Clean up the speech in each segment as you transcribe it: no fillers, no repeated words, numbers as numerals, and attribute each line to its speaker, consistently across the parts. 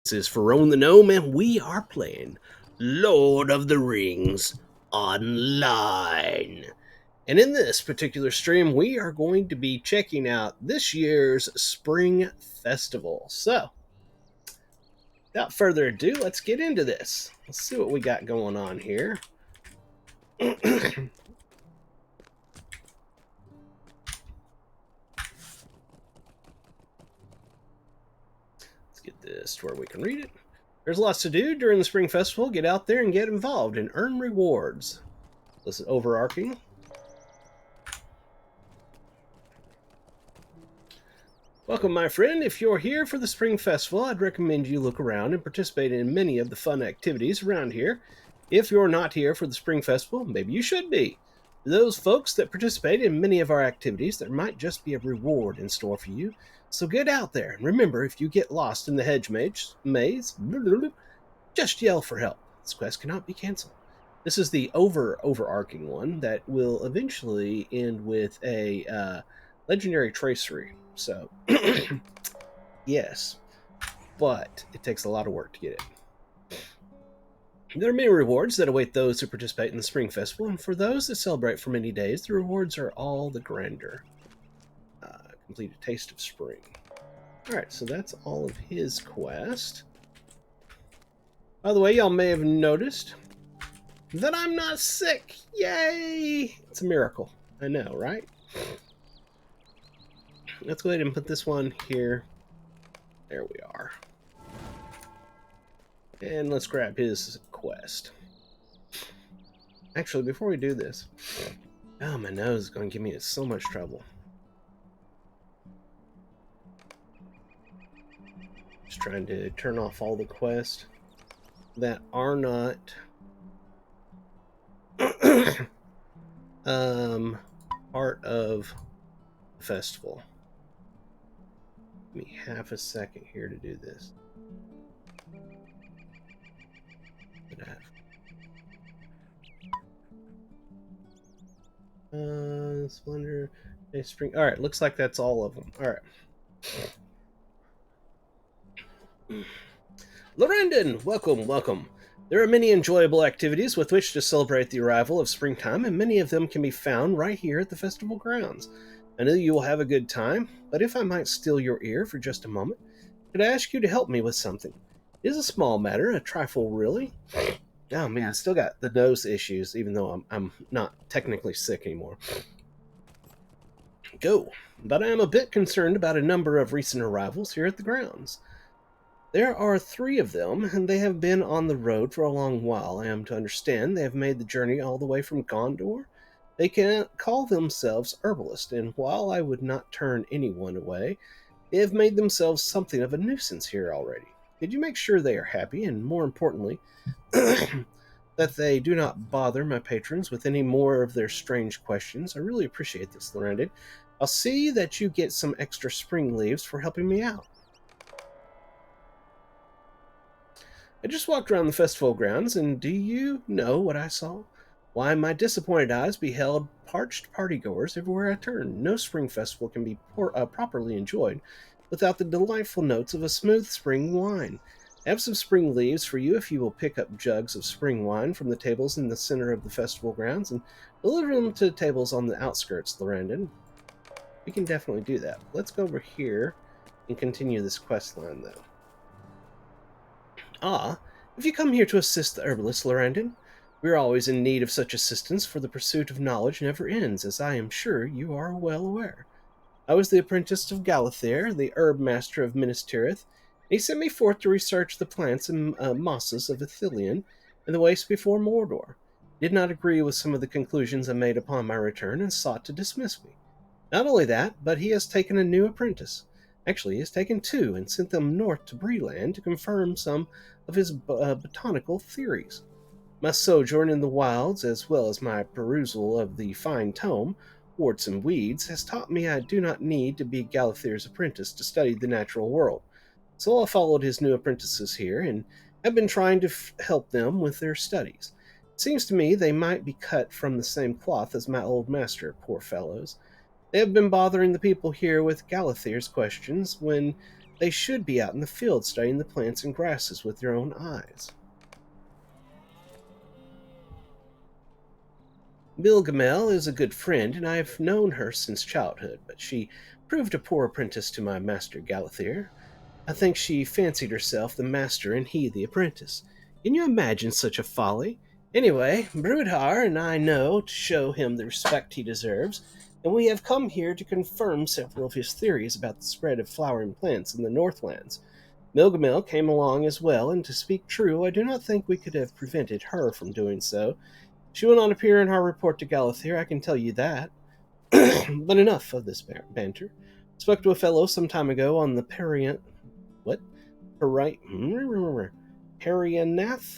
Speaker 1: This is Ferone the Gnome, and we are playing Lord of the Rings Online. And in this particular stream, we are going to be checking out this year's Spring Festival. So, without further ado, let's get into this. Let's see what we got going on here. Let's get this to where we can read it. There's lots to do during the Spring Festival. Get out there and get involved and earn rewards. This is overarching. Welcome, my friend. If you're here for the Spring Festival, I'd recommend you look around and participate in many of the fun activities around here. If you're not here for the Spring Festival, maybe you should be. For those folks that participate in many of our activities, there might just be a reward in store for you. So get out there, and remember, if you get lost in the hedge maze, just yell for help. This quest cannot be canceled. This is the overarching one that will eventually end with a legendary tracery. So, yes, but it takes a lot of work to get it. There are many rewards that await those who participate in the Spring Festival, and for those that celebrate for many days, the rewards are all the grander. Complete a taste of spring. Alright, so that's all of his quest. By the way, y'all may have noticed that I'm not sick. Yay! It's a miracle. I know, right? Let's go ahead and put this one here. There we are. And let's grab his quest. Actually, before we do this... Oh, my nose is going to give me so much trouble. Just trying to turn off all the quests that are not... part of the festival. Give me half a second here to do this. Splendor, spring. All right, looks like that's all of them. All right. Lorrandan, welcome. There are many enjoyable activities with which to celebrate the arrival of springtime, and many of them can be found right here at the festival grounds. I know you will have a good time, but if I might steal your ear for just a moment, could I ask you to help me with something? It is a small matter, a trifle really. Oh man, I still got the nose issues, even though I'm not technically sick anymore. Go, but I am a bit concerned about a number of recent arrivals here at the grounds. There are 3 of them, and they have been on the road for a long while. I am to understand they have made the journey all the way from Gondor. They can call themselves herbalists, and while I would not turn anyone away, they have made themselves something of a nuisance here already. Could you make sure they are happy, and more importantly, that they do not bother my patrons with any more of their strange questions? I really appreciate this, Lorrandan. I'll see that you get some extra spring leaves for helping me out. I just walked around the festival grounds, and do you know what I saw? Why, my disappointed eyes beheld parched partygoers everywhere I turned. No spring festival can be properly enjoyed without the delightful notes of a smooth spring wine. I have some spring leaves for you if you will pick up jugs of spring wine from the tables in the center of the festival grounds and deliver them to the tables on the outskirts, Lorrandan. We can definitely do that. Let's go over here and continue this quest line, though. Ah, have you come here to assist the herbalist, Lorrandan? We are always in need of such assistance, for the pursuit of knowledge never ends, as I am sure you are well aware. I was the apprentice of Galathir, the herb master of Minas Tirith, and he sent me forth to research the plants and mosses of Ithilien and the wastes before Mordor. He did not agree with some of the conclusions I made upon my return, and sought to dismiss me. Not only that, but he has taken a new apprentice. Actually, he has taken 2 and sent them north to Breeland to confirm some of his botanical theories. My sojourn in the wilds, as well as my perusal of the fine tome, Warts and Weeds, has taught me I do not need to be Galathir's apprentice to study the natural world. So I followed his new apprentices here, and have been trying to help them with their studies. It seems to me they might be cut from the same cloth as my old master, poor fellows. They have been bothering the people here with Galathir's questions when They should be out in the field studying the plants and grasses with their own eyes. Milgamel is a good friend, and I have known her since childhood, but she proved a poor apprentice to my master Galathier. I think she fancied herself the master and he the apprentice. Can you imagine such a folly? Anyway, Brudhar and I know to show him the respect he deserves, and we have come here to confirm several of his theories about the spread of flowering plants in the Northlands. Milgamel came along as well, and to speak true, I do not think we could have prevented her from doing so. She will not appear in our report to Galathier, I can tell you that. But enough of this banter. Spoke to a fellow some time ago on the what? Perianath?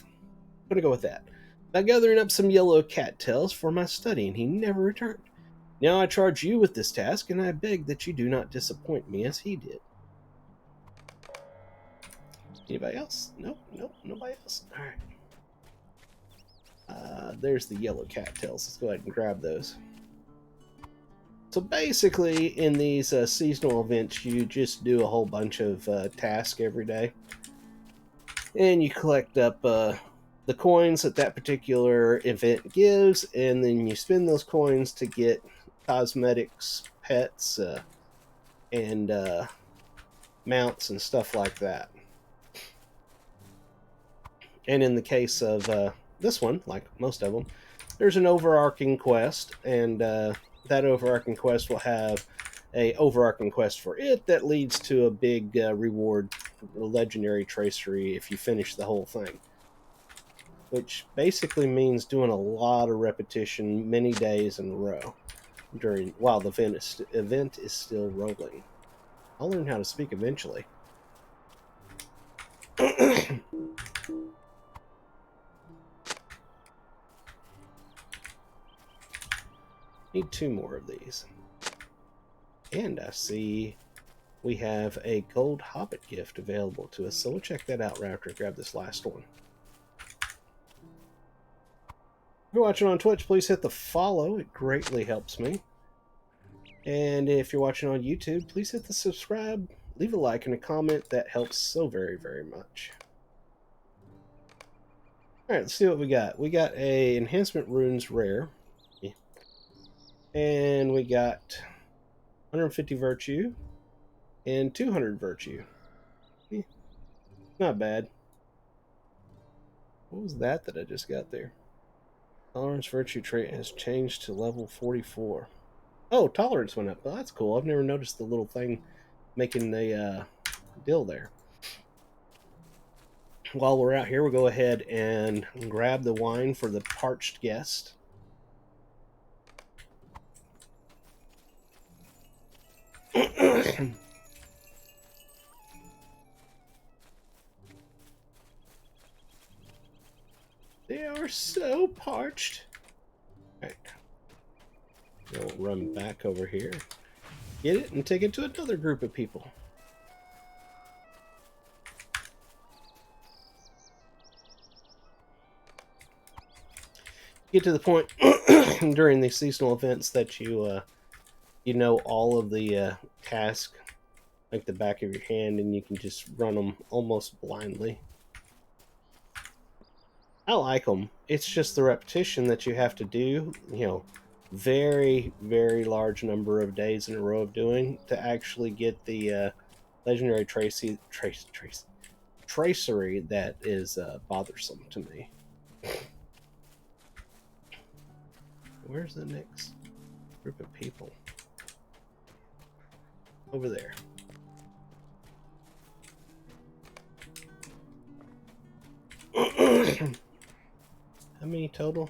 Speaker 1: I'm gonna go with that. About gathering up some yellow cattails for my study, and he never returned. Now I charge you with this task, and I beg that you do not disappoint me as he did. Anybody else? Nope, nobody else. Alright. There's the yellow cattails. Let's go ahead and grab those. So basically, in these seasonal events, you just do a whole bunch of tasks every day. And you collect up the coins that that particular event gives, and then you spend those coins to get cosmetics, pets, and mounts and stuff like that. And in the case of this one, like most of them, there's an overarching quest, and that overarching quest will have a overarching quest for it that leads to a big reward, legendary tracery, if you finish the whole thing. Which basically means doing a lot of repetition many days in a row while the event is still rolling. I'll learn how to speak eventually. Need 2 more of these. And I see we have a gold hobbit gift available to us, so we'll check that out right after I grab this last one. If you're watching on Twitch, please hit the follow. It greatly helps me. And if you're watching on YouTube, please hit the subscribe, leave a like and a comment. That helps so very, very much. Alright, let's see what we got. We got a Enhancement Runes Rare. And we got 150 Virtue and 200 Virtue. Not bad. What was that I just got there? Tolerance Virtue trait has changed to level 44. Oh, tolerance went up. Well, that's cool. I've never noticed the little thing making the deal there. While we're out here, we'll go ahead and grab the wine for the parched guest. They are so parched. All right. We'll run back over here, get it, and take it to another group of people. Get to the point during these seasonal events that you know all of the tasks like the back of your hand, and you can just run them almost blindly. I like them. It's just the repetition that you have to do, very, very large number of days in a row of doing to actually get the legendary tracery that is bothersome to me. Where's the next group of people? Over there. How many total?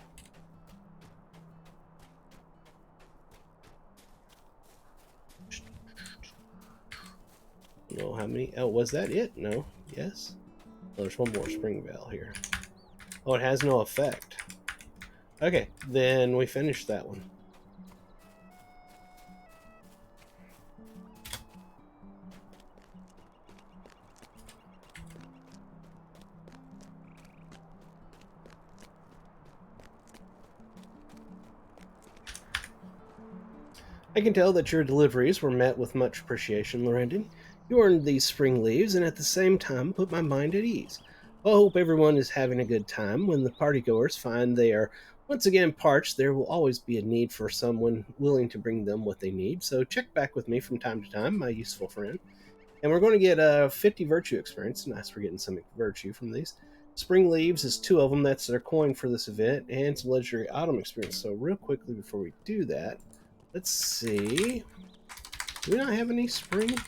Speaker 1: No, how many? Oh, was that it? No. Yes. Oh, there's one more spring bell here. Oh, it has no effect. Okay, then we finished that one. I can tell that your deliveries were met with much appreciation, Lorrandan. You earned these spring leaves and at the same time put my mind at ease. I hope everyone is having a good time. When the partygoers find they are once again parched, there will always be a need for someone willing to bring them what they need. So check back with me from time to time, my useful friend. And we're going to get 50 virtue experience. Nice, we're getting some virtue from these. Spring leaves is 2 of them. That's their coin for this event, and some legendary autumn experience. So real quickly before we do that, let's see. Do we not have any spring?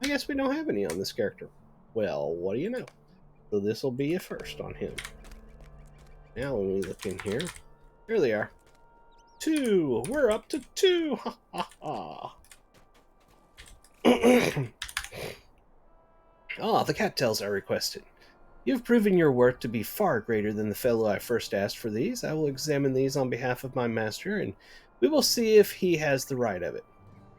Speaker 1: I guess we don't have any on this character. Well, what do you know? So this will be a first on him. Now when we look in here, here they are. 2. We're up to 2. Ha ha ha. Ah, the cattails I requested. You have proven your worth to be far greater than the fellow I first asked for these. I will examine these on behalf of my master, and we will see if he has the right of it.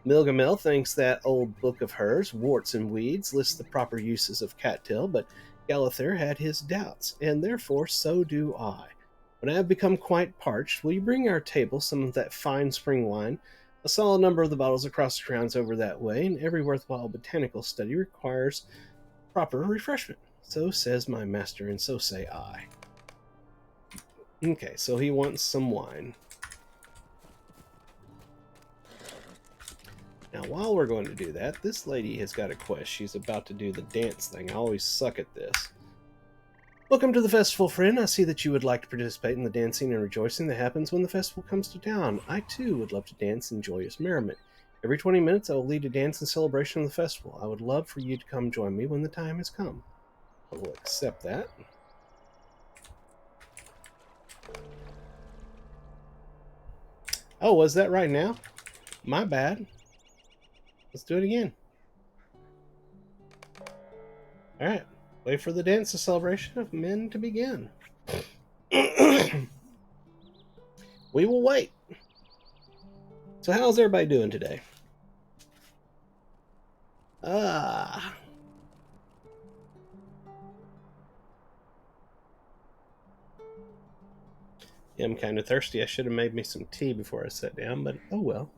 Speaker 1: Milgamel thinks that old book of hers, Warts and Weeds, lists the proper uses of cattail, but Galather had his doubts, and therefore so do I. When I have become quite parched, will you bring our table some of that fine spring wine? A solid number of the bottles across the grounds over that way, and every worthwhile botanical study requires proper refreshment. So says my master, and so say I. Okay, so he wants some wine. Now, while we're going to do that, this lady has got a quest. She's about to do the dance thing. I always suck at this. Welcome to the festival, friend. I see that you would like to participate in the dancing and rejoicing that happens when the festival comes to town. I, too, would love to dance in joyous merriment. Every 20 minutes, I will lead a dance in celebration of the festival. I would love for you to come join me when the time has come. I will accept that. Oh, was that right now? My bad. Let's do it again. Alright. Wait for the dance of celebration of men to begin. We will wait. So how's everybody doing today? I'm kind of thirsty. I should have made me some tea before I sat down, but oh well.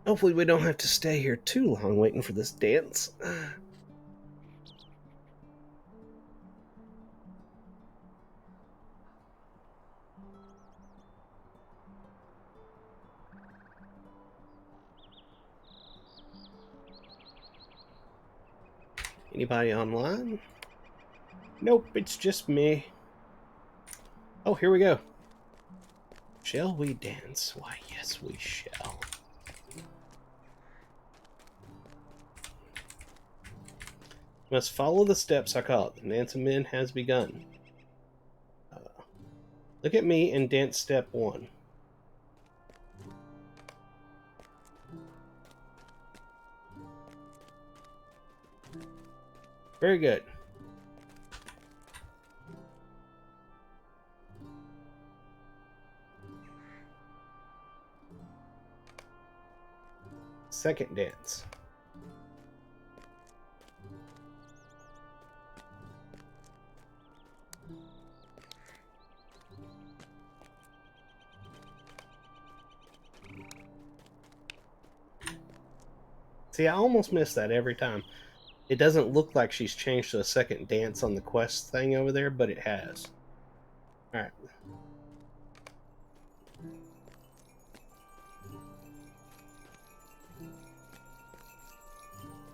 Speaker 1: Hopefully we don't have to stay here too long waiting for this dance. Anybody online? Nope, it's just me. Oh, here we go. Shall we dance? Why, yes, we shall. Must follow the steps I call it. The dance of men has begun. Look at me and dance step 1. Very good. Second dance. See, I almost miss that every time. It doesn't look like she's changed to a second dance on the quest thing over there, but it has. Alright.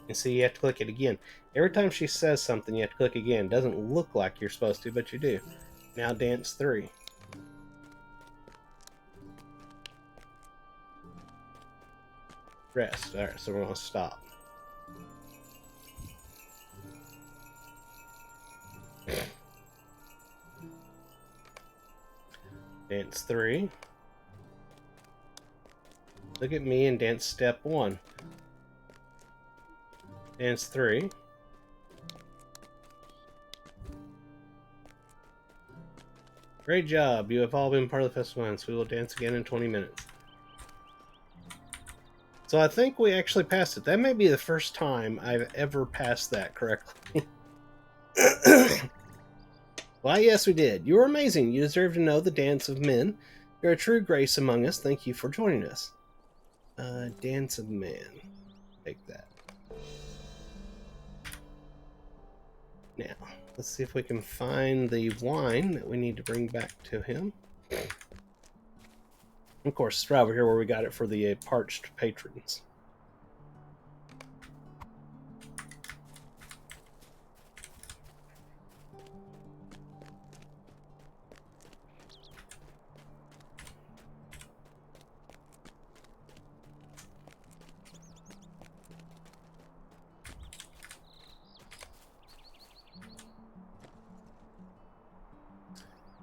Speaker 1: And see, you have to click it again. Every time she says something, you have to click again. It doesn't look like you're supposed to, but you do. Now dance 3. Rest. Alright, so we're going to stop. Dance 3. Look at me and dance step 1. Dance 3. Great job. You have all been part of the festival once. We will dance again in 20 minutes. So I think we actually passed it. That may be the first time I've ever passed that correctly. Why, yes, we did. You are amazing. You deserve to know the dance of men. You're a true grace among us. Thank you for joining us. Dance of Man. Take that. Now, let's see if we can find the wine that we need to bring back to him. Of course, it's right over here where we got it for the parched patrons.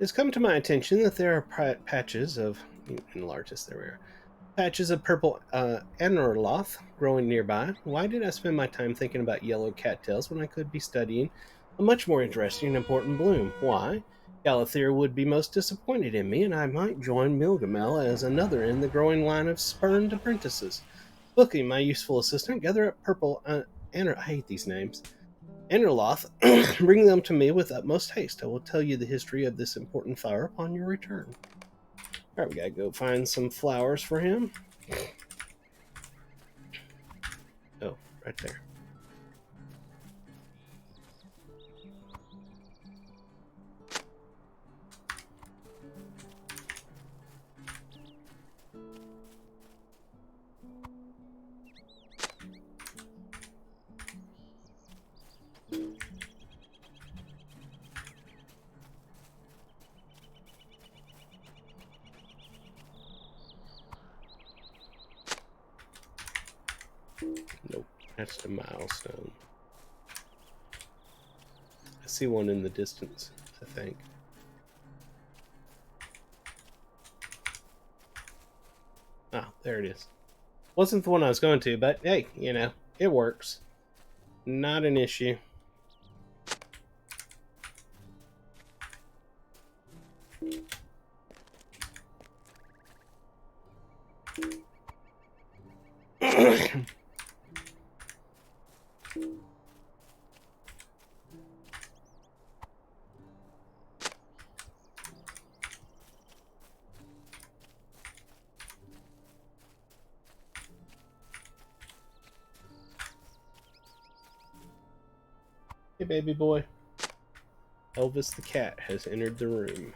Speaker 1: It's come to my attention that there are patches of, enlarge this, there we are, patches of purple anorloth growing nearby. Why did I spend my time thinking about yellow cattails when I could be studying a much more interesting and important bloom? Why? Galathir would be most disappointed in me, and I might join Milgamel as another in the growing line of spurned apprentices. Booking, my useful assistant, gather up purple I hate these names. Anorloth, bring them to me with utmost haste. I will tell you the history of this important flower upon your return. All right, we gotta go find some flowers for him. Oh, right there. Nope, that's the milestone. I see one in the distance, I think. Ah, there it is. Wasn't the one I was going to, but hey, you know, it works. Not an issue. Hey, baby boy. Elvis the cat has entered the room.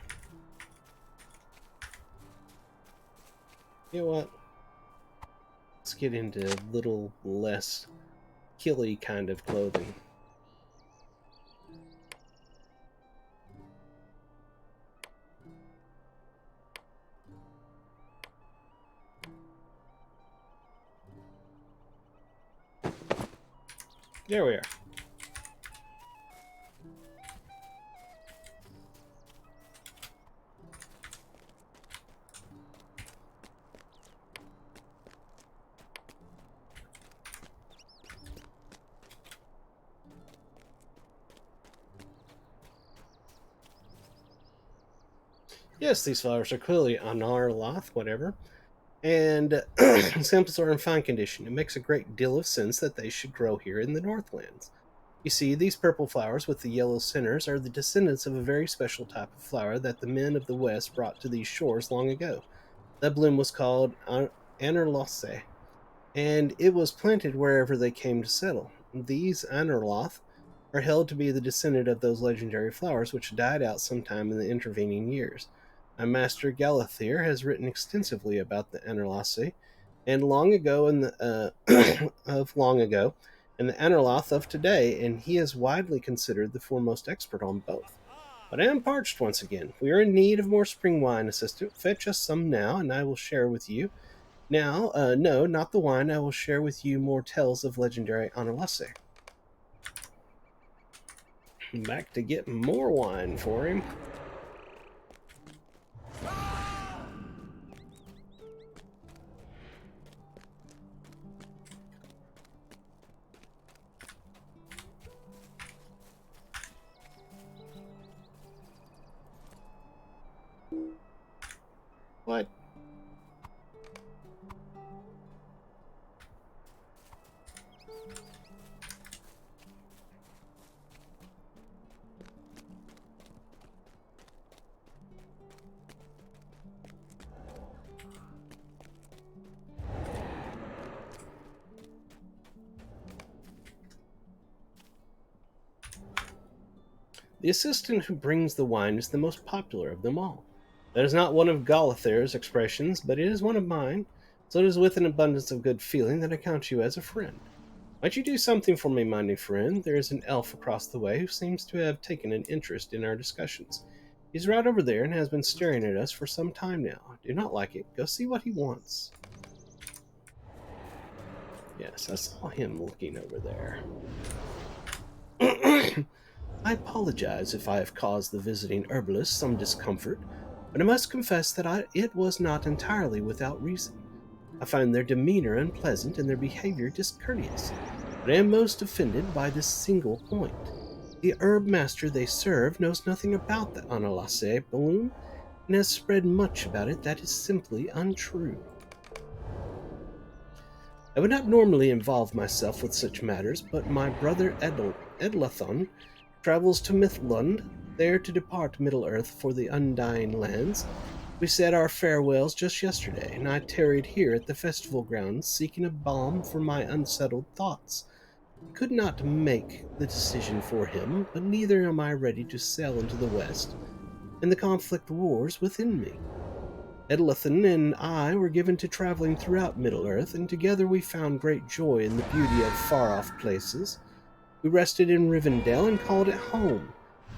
Speaker 1: You know what? Let's get into a little less killy kind of clothing. There we are. Yes, these flowers are clearly Anarloth, whatever, and samples are in fine condition. It makes a great deal of sense that they should grow here in the Northlands. You see, these purple flowers with the yellow centers are the descendants of a very special type of flower that the men of the West brought to these shores long ago. That bloom was called Anerlosse, and it was planted wherever they came to settle. These Anerloth are held to be the descendant of those legendary flowers which died out sometime in the intervening years. My master Galathir has written extensively about the Anerlosse, and long ago in the of long ago, and the Anerloth of today, and he is widely considered the foremost expert on both. But I am parched once again. We are in need of more spring wine, assistant. Fetch us some now, and I will share with you. Now, no, not the wine. I will share with you more tales of legendary Anerlosse. Back to get more wine for him. What? The assistant who brings the wine is the most popular of them all. That is not one of Galather's expressions, but it is one of mine, so it is with an abundance of good feeling that I count you as a friend. Might you do something for me, my new friend? There is an elf across the way who seems to have taken an interest in our discussions. He's right over there and has been staring at us for some time now. I do not like it. Go see what he wants. Yes, I saw him looking over there. I apologize if I have caused the visiting herbalist some discomfort, but I must confess that it was not entirely without reason. I find their demeanor unpleasant and their behavior discourteous, but I am most offended by this single point. The herb master they serve knows nothing about the Analace balloon and has spread much about it that is simply untrue. I would not normally involve myself with such matters, but my brother Edlathon travels to Mithlund, there to depart Middle-earth for the Undying Lands. We said our farewells just yesterday, and I tarried here at the festival grounds, seeking a balm for my unsettled thoughts. I could not make the decision for him, but neither am I ready to sail into the west, and the conflict roars within me. Edlithan and I were given to traveling throughout Middle-earth, and together we found great joy in the beauty of far-off places. We rested in Rivendell and called it home,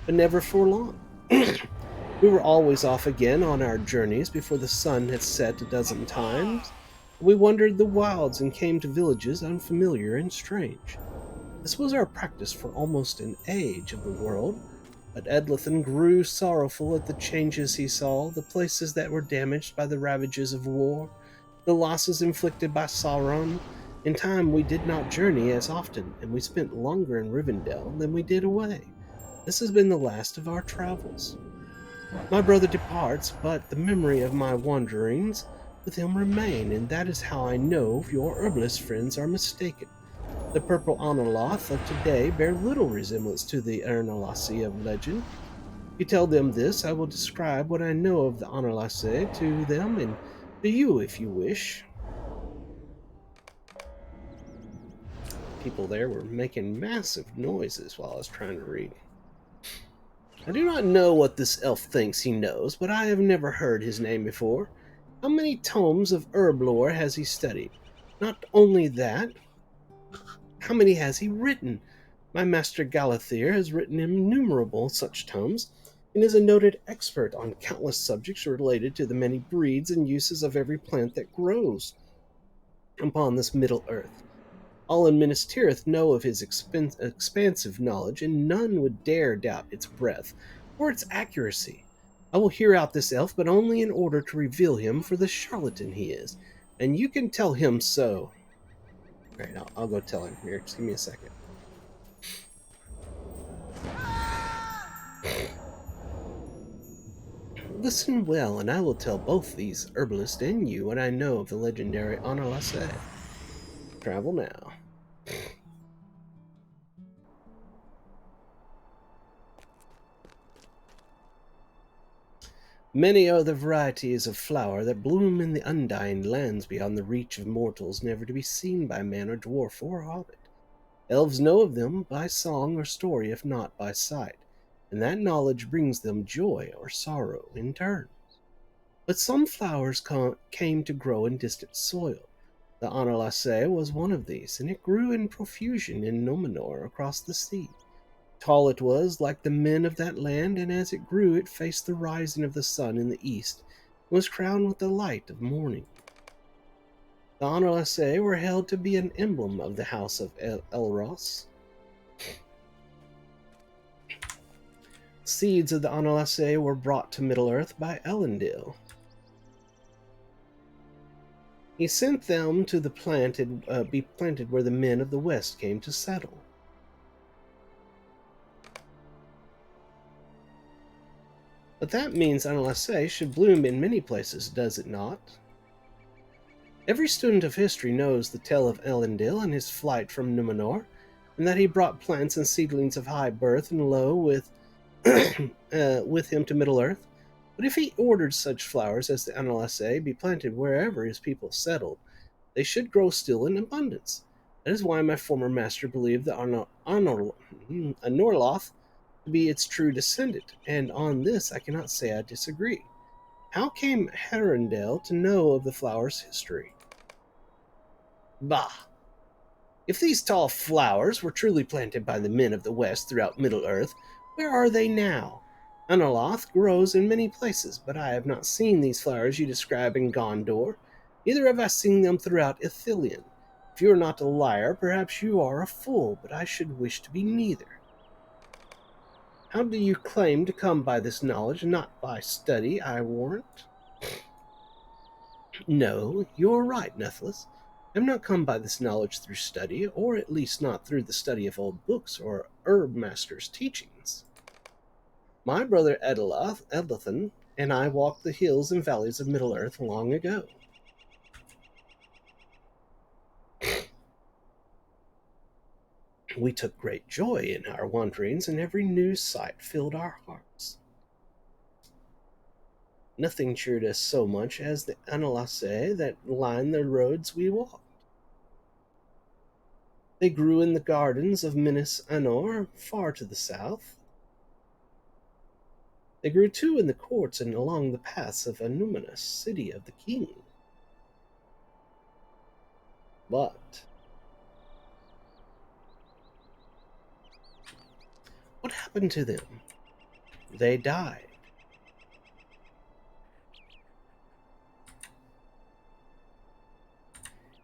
Speaker 1: but never for long. We were always off again on our journeys before the sun had set a dozen times. We wandered the wilds and came to villages unfamiliar and strange. This was our practice for almost an age of the world, but Edlithan grew sorrowful at the changes he saw, the places that were damaged by the ravages of war, the losses inflicted by Sauron. In time we did not journey as often, and we spent longer in Rivendell than we did away. This has been the last of our travels. My brother departs, but the memory of my wanderings with him remain, and that is how I know your herbalist friends are mistaken. The purple Analoth of today bear little resemblance to the Ernalasi of legend. If you tell them this, I will describe what I know of the Analasse to them and to you if you wish. People there were making massive noises while I was trying to read. I do not know what this elf thinks he knows, but I have never heard his name before. How many tomes of herb lore has he studied? Not only that, how many has he written? My master Galathier has written innumerable such tomes, and is a noted expert on countless subjects related to the many breeds and uses of every plant that grows upon this Middle Earth. All in Minas Tirith know of his expansive knowledge, and none would dare doubt its breadth or its accuracy. I will hear out this elf, but only in order to reveal him for the charlatan he is, and you can tell him so. All right, I'll go tell him. Here, just give me a second. Listen well, and I will tell both these herbalists and you what I know of the legendary Analasse. Travel now. Many are the varieties of flower that bloom in the undying lands beyond the reach of mortals, never to be seen by man or dwarf or hobbit. Elves know of them by song or story, if not by sight, and that knowledge brings them joy or sorrow in turn. But some flowers came to grow in distant soil. The Analasse was one of these, and it grew in profusion in Numenor across the sea. Tall it was, like the men of that land, and as it grew it faced the rising of the sun in the east, and was crowned with the light of morning. The Analasse were held to be an emblem of the house of Elros. Seeds of the Analasse were brought to Middle-earth by Elendil. He sent them to be planted where the men of the West came to settle. But that means Analasse should bloom in many places, does it not? Every student of history knows the tale of Elendil and his flight from Numenor, and that he brought plants and seedlings of high birth and low with him to Middle-earth. But if he ordered such flowers as the Analasse be planted wherever his people settled, they should grow still in abundance. That is why my former master believed that Anorloth to be its true descendant, and on this I cannot say I disagree. How came Herondale to know of the flower's history? Bah! If these tall flowers were truly planted by the men of the West throughout Middle Earth, where are they now? Analoth grows in many places, but I have not seen these flowers you describe in Gondor. Neither have I seen them throughout Ithilien. If you are not a liar, perhaps you are a fool, but I should wish to be neither. How do you claim to come by this knowledge? Not by study, I warrant. No, you're right, Nethelus. I have not come by this knowledge through study, or at least not through the study of old books or herb masters' teachings. My brother Edlathan, and I walked the hills and valleys of Middle Earth long ago. We took great joy in our wanderings, and every new sight filled our hearts. Nothing cheered us so much as the analaceae that lined the roads we walked. They grew in the gardens of Minas Anor, far to the south. They grew too in the courts and along the paths of Anumanus, city of the king. But what happened to them? They died.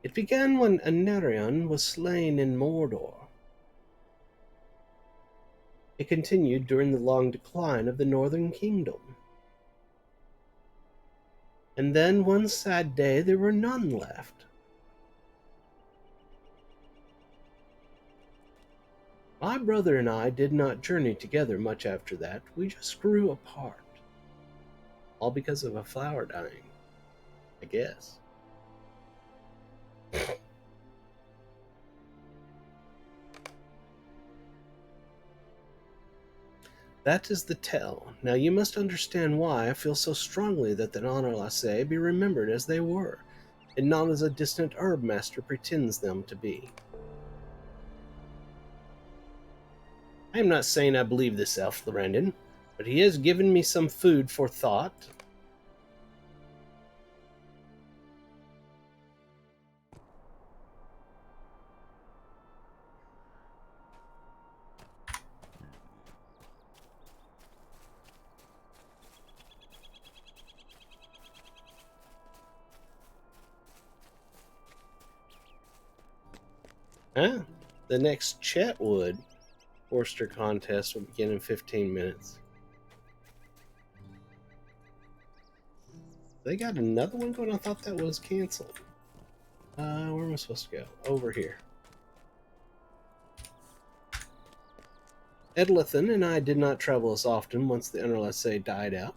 Speaker 1: It began when Anarion was slain in Mordor. It continued during the long decline of the Northern Kingdom. And then one sad day there were none left. My brother and I did not journey together much after that. We just grew apart. All because of a flower dying, I guess. That is the tell. Now you must understand why I feel so strongly that the Nonalaceae be remembered as they were, and not as a distant herb master pretends them to be. I am not saying I believe this elf, Lorrandan, but he has given me some food for thought. Huh? The next Chetwood Forster contest will begin in 15 minutes. They got another one going? I thought that was canceled. Where am I supposed to go? Over here. Edlathan and I did not travel as often once the Underlace died out.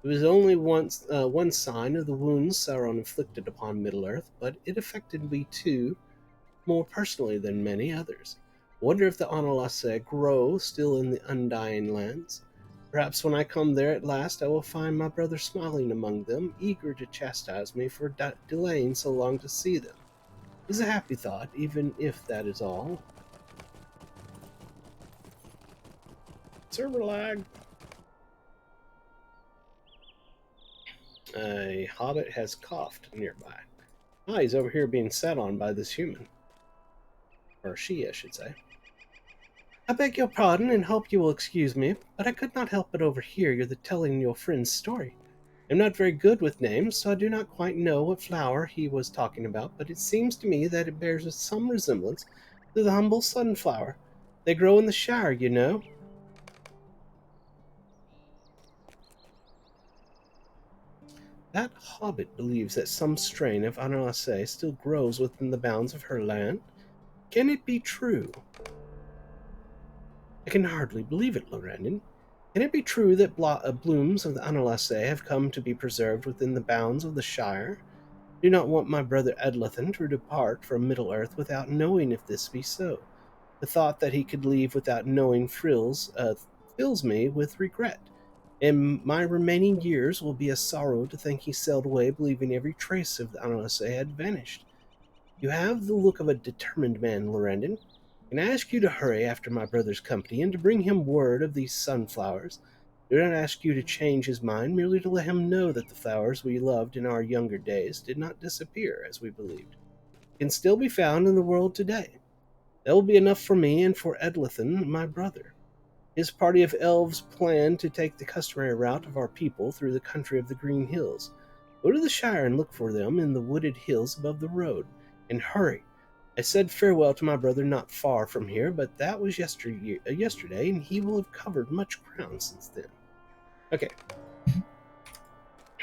Speaker 1: It was only one sign of the wounds Sauron inflicted upon Middle-earth, but it affected me too, more personally than many others. Wonder if the Analace grow still in the Undying Lands. Perhaps when I come there at last I will find my brother smiling among them, eager to chastise me for delaying so long to see them. It is a happy thought, even if that is all. Server lag. A hobbit has coughed nearby. Ah, he's over here being sat on by this human. Or she, I should say. I beg your pardon and hope you will excuse me, but I could not help but overhear you telling your friend's story. I'm not very good with names, so I do not quite know what flower he was talking about, but it seems to me that it bears some resemblance to the humble sunflower. They grow in the Shire, you know. That hobbit believes that some strain of Ananase still grows within the bounds of her land. Can it be true? I can hardly believe it, Lorrandan. Can it be true that blooms of the Ananase have come to be preserved within the bounds of the Shire? I do not want my brother Edlathan to depart from Middle-earth without knowing if this be so. The thought that he could leave without knowing fills me with regret, and my remaining years will be a sorrow to think he sailed away believing every trace of the Ananase had vanished. You have the look of a determined man, Lorrandan. Can I ask you to hurry after my brother's company and to bring him word of these sunflowers? Do not ask you to change his mind, merely to let him know that the flowers we loved in our younger days did not disappear, as we believed, can still be found in the world today. That will be enough for me and for Edlithan, my brother. His party of elves plan to take the customary route of our people through the country of the Green Hills. Go to the Shire and look for them in the wooded hills above the road. And hurry. I said farewell to my brother not far from here, but that was yesterday, and he will have covered much ground since then. Okay,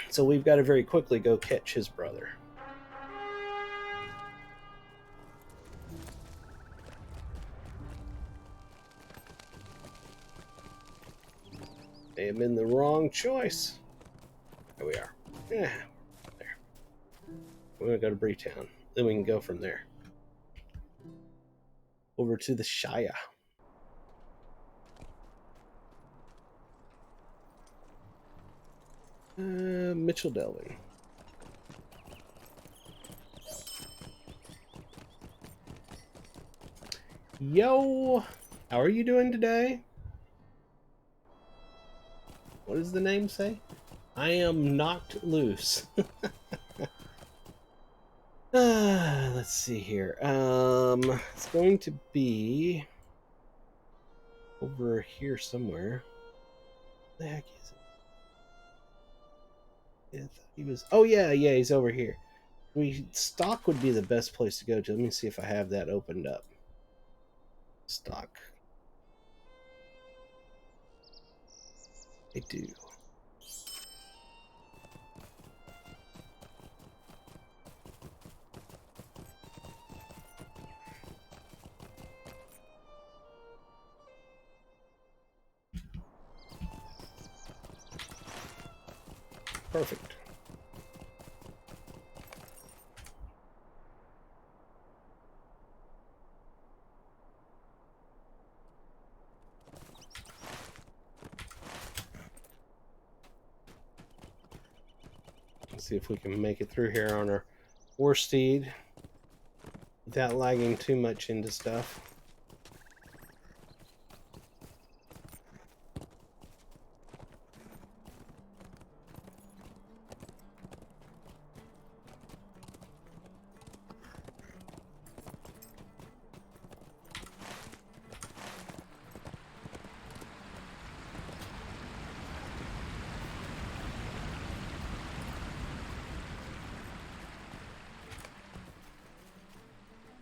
Speaker 1: so we've got to very quickly go catch his brother. May have been the wrong choice. There we are. Yeah, there. We're going to go to Breetown. Then we can go from there. Over to the Shire. Mitchell Delving. Yo! How are you doing today? What does the name say? I am knocked loose. Let's see here. It's going to be over here somewhere. What the heck is it? I thought he was. Oh yeah, he's over here. Stock would be the best place to go to. Let me see if I have that opened up. Stock. I do. Perfect. Let's see if we can make it through here on our war steed without lagging too much into stuff.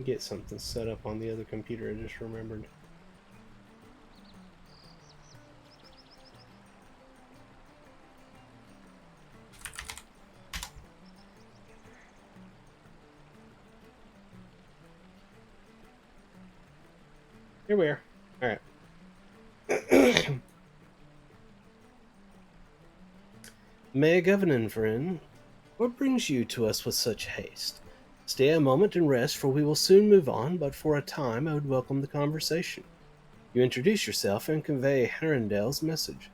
Speaker 1: Get something set up on the other computer, I just remembered. Here we are. Alright. May Governon, friend, what brings you to us with such haste? Stay a moment and rest, for we will soon move on, but for a time I would welcome the conversation. You introduce yourself and convey Herondale's message.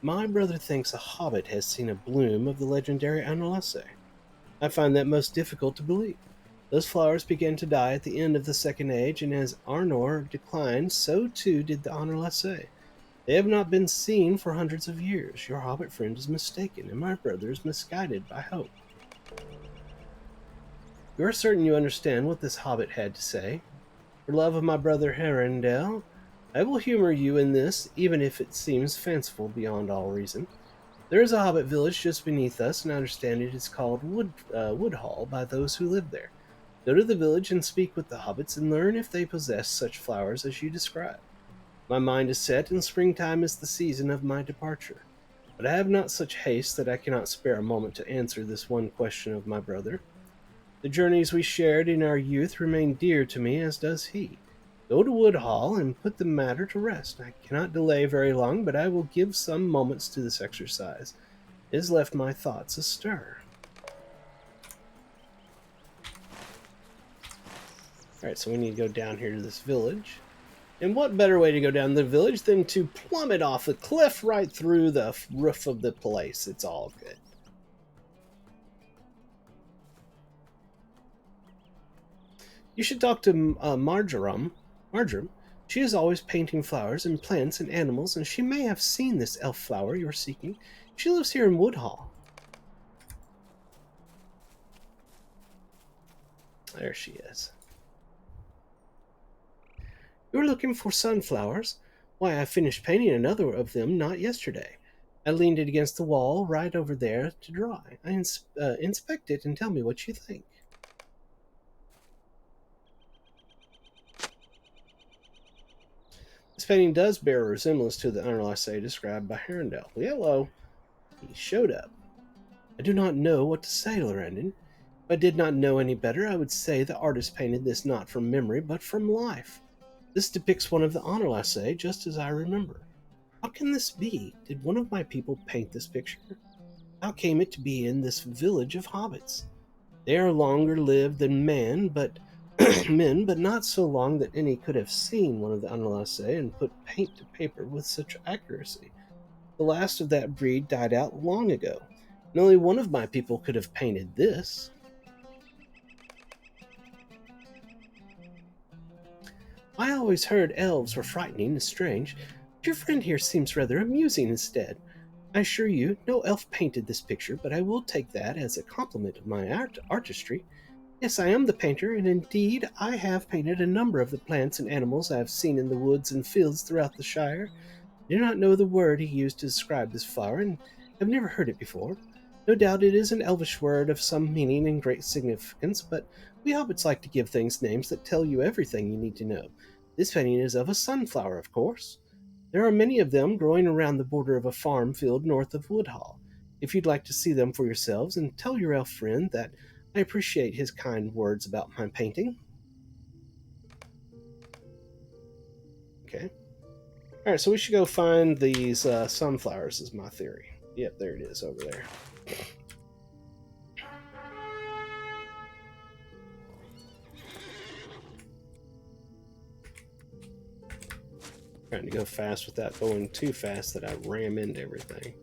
Speaker 1: My brother thinks a hobbit has seen a bloom of the legendary Analesse. I find that most difficult to believe. Those flowers began to die at the end of the Second Age, and as Arnor declined, so too did the Analesse. They have not been seen for hundreds of years. Your hobbit friend is mistaken, and my brother is misguided by hope. You are certain you understand what this hobbit had to say? For love of my brother Herondale, I will humor you in this, even if it seems fanciful beyond all reason. There is a hobbit village just beneath us, and I understand it is called Woodhall by those who live there. Go to the village and speak with the hobbits and learn if they possess such flowers as you describe. My mind is set, and springtime is the season of my departure. But I have not such haste that I cannot spare a moment to answer this one question of my brother. The journeys we shared in our youth remain dear to me, as does he. Go to Woodhall and put the matter to rest. I cannot delay very long, but I will give some moments to this exercise. It has left my thoughts astir. Alright, so we need to go down here to this village. And what better way to go down the village than to plummet off the cliff right through the roof of the place? It's all good. You should talk to Marjoram. Marjoram, she is always painting flowers and plants and animals, and she may have seen this elf flower you're seeking. She lives here in Woodhall. There she is. You're looking for sunflowers? Why, I finished painting another of them not yesterday. I leaned it against the wall right over there to dry. Inspect it and tell me what you think. This painting does bear a resemblance to the Underlace described by Herondale. Hello, he showed up. I do not know what to say, Lorrandan. If I did not know any better, I would say the artist painted this not from memory, but from life. This depicts one of the Underlace, just as I remember. How can this be? Did one of my people paint this picture? How came it to be in this village of hobbits? They are longer lived than men, but men, but not so long that any could have seen one of the Underlace and put paint to paper with such accuracy. The last of that breed died out long ago, and only one of my people could have painted this. I always heard elves were frightening and strange, but your friend here seems rather amusing instead. I assure you, no elf painted this picture, but I will take that as a compliment of my artistry. Yes, I am the painter, and indeed I have painted a number of the plants and animals I have seen in the woods and fields throughout the Shire. I do not know the word he used to describe this flower, and have never heard it before. No doubt it is an elvish word of some meaning and great significance, but we hobbits like to give things names that tell you everything you need to know. This painting is of a sunflower, of course. There are many of them growing around the border of a farm field north of Woodhall. If you'd like to see them for yourselves, and tell your elf friend that I appreciate his kind words about my painting. Okay. All right, so we should go find these sunflowers, is my theory. Yep, there it is over there. Trying to go fast without going too fast that I ram into everything.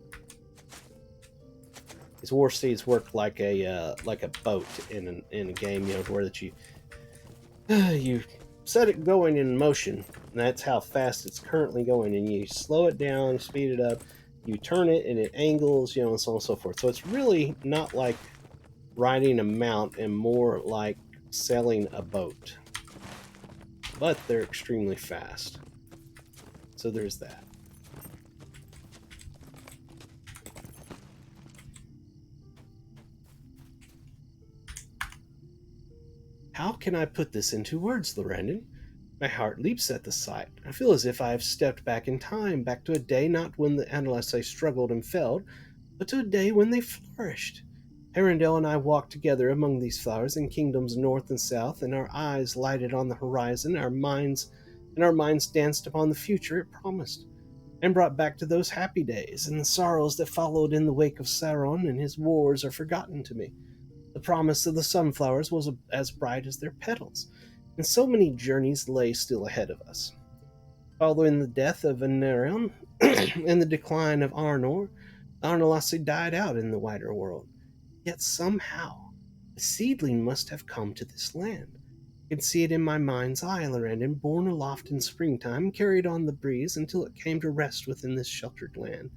Speaker 1: These war steeds work like a boat in a game, where that you set it going in motion, and that's how fast it's currently going, and you slow it down, speed it up, you turn it, and it angles, and so on and so forth. So it's really not like riding a mount, and more like sailing a boat. But they're extremely fast. So there's that. How can I put this into words, Lorrandan? My heart leaps at the sight. I feel as if I have stepped back in time, back to a day not when the Andalusi struggled and failed, but to a day when they flourished. Arundel and I walked together among these flowers in kingdoms north and south, and our eyes lighted on the horizon, our minds danced upon the future it promised, and brought back to those happy days, and the sorrows that followed in the wake of Sauron and his wars are forgotten to me. The promise of the sunflowers was as bright as their petals, and so many journeys lay still ahead of us. Following the death of Anarion and the decline of Arnor, Arnolasi died out in the wider world. Yet somehow, a seedling must have come to this land. I can see it in my mind's eye, Lorrandan, borne aloft in springtime, carried on the breeze until it came to rest within this sheltered land.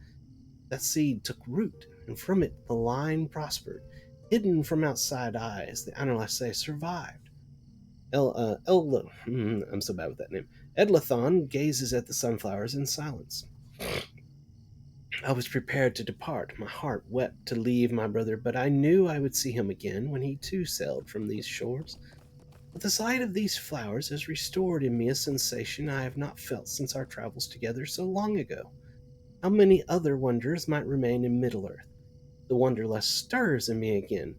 Speaker 1: That seed took root, and from it the line prospered. Hidden from outside eyes, the Anarlace survived. I'm so bad with that name. Edlathon gazes at the sunflowers in silence. I was prepared to depart. My heart wept to leave my brother, but I knew I would see him again when he too sailed from these shores. But the sight of these flowers has restored in me a sensation I have not felt since our travels together so long ago. How many other wonders might remain in Middle-earth? The wanderlust stirs in me again.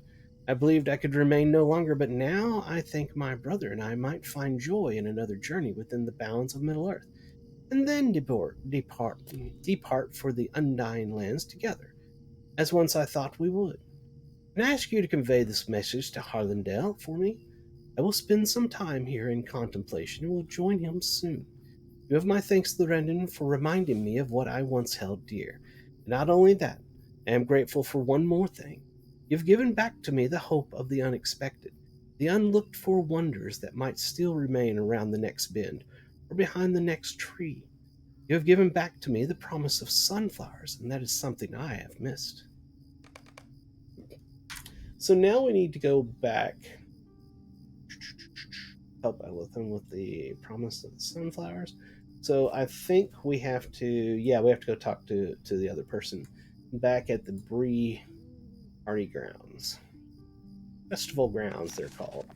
Speaker 1: I believed I could remain no longer, but now I think my brother and I might find joy in another journey within the bounds of Middle-earth, and then depart for the undying lands together, as once I thought we would. And I ask you to convey this message to Harlandale for me. I will spend some time here in contemplation and will join him soon. You have my thanks, Lorrandan, for reminding me of what I once held dear. And not only that, I am grateful for one more thing. You have given back to me the hope of the unexpected, the unlooked for wonders that might still remain around the next bend, or behind the next tree. You have given back to me the promise of sunflowers, and that is something I have missed. So now we need to go back, help Elithan with the promise of the sunflowers. So I think we have to, yeah, we have to go talk to the other person back at the Bree Party Grounds. Festival Grounds, they're called.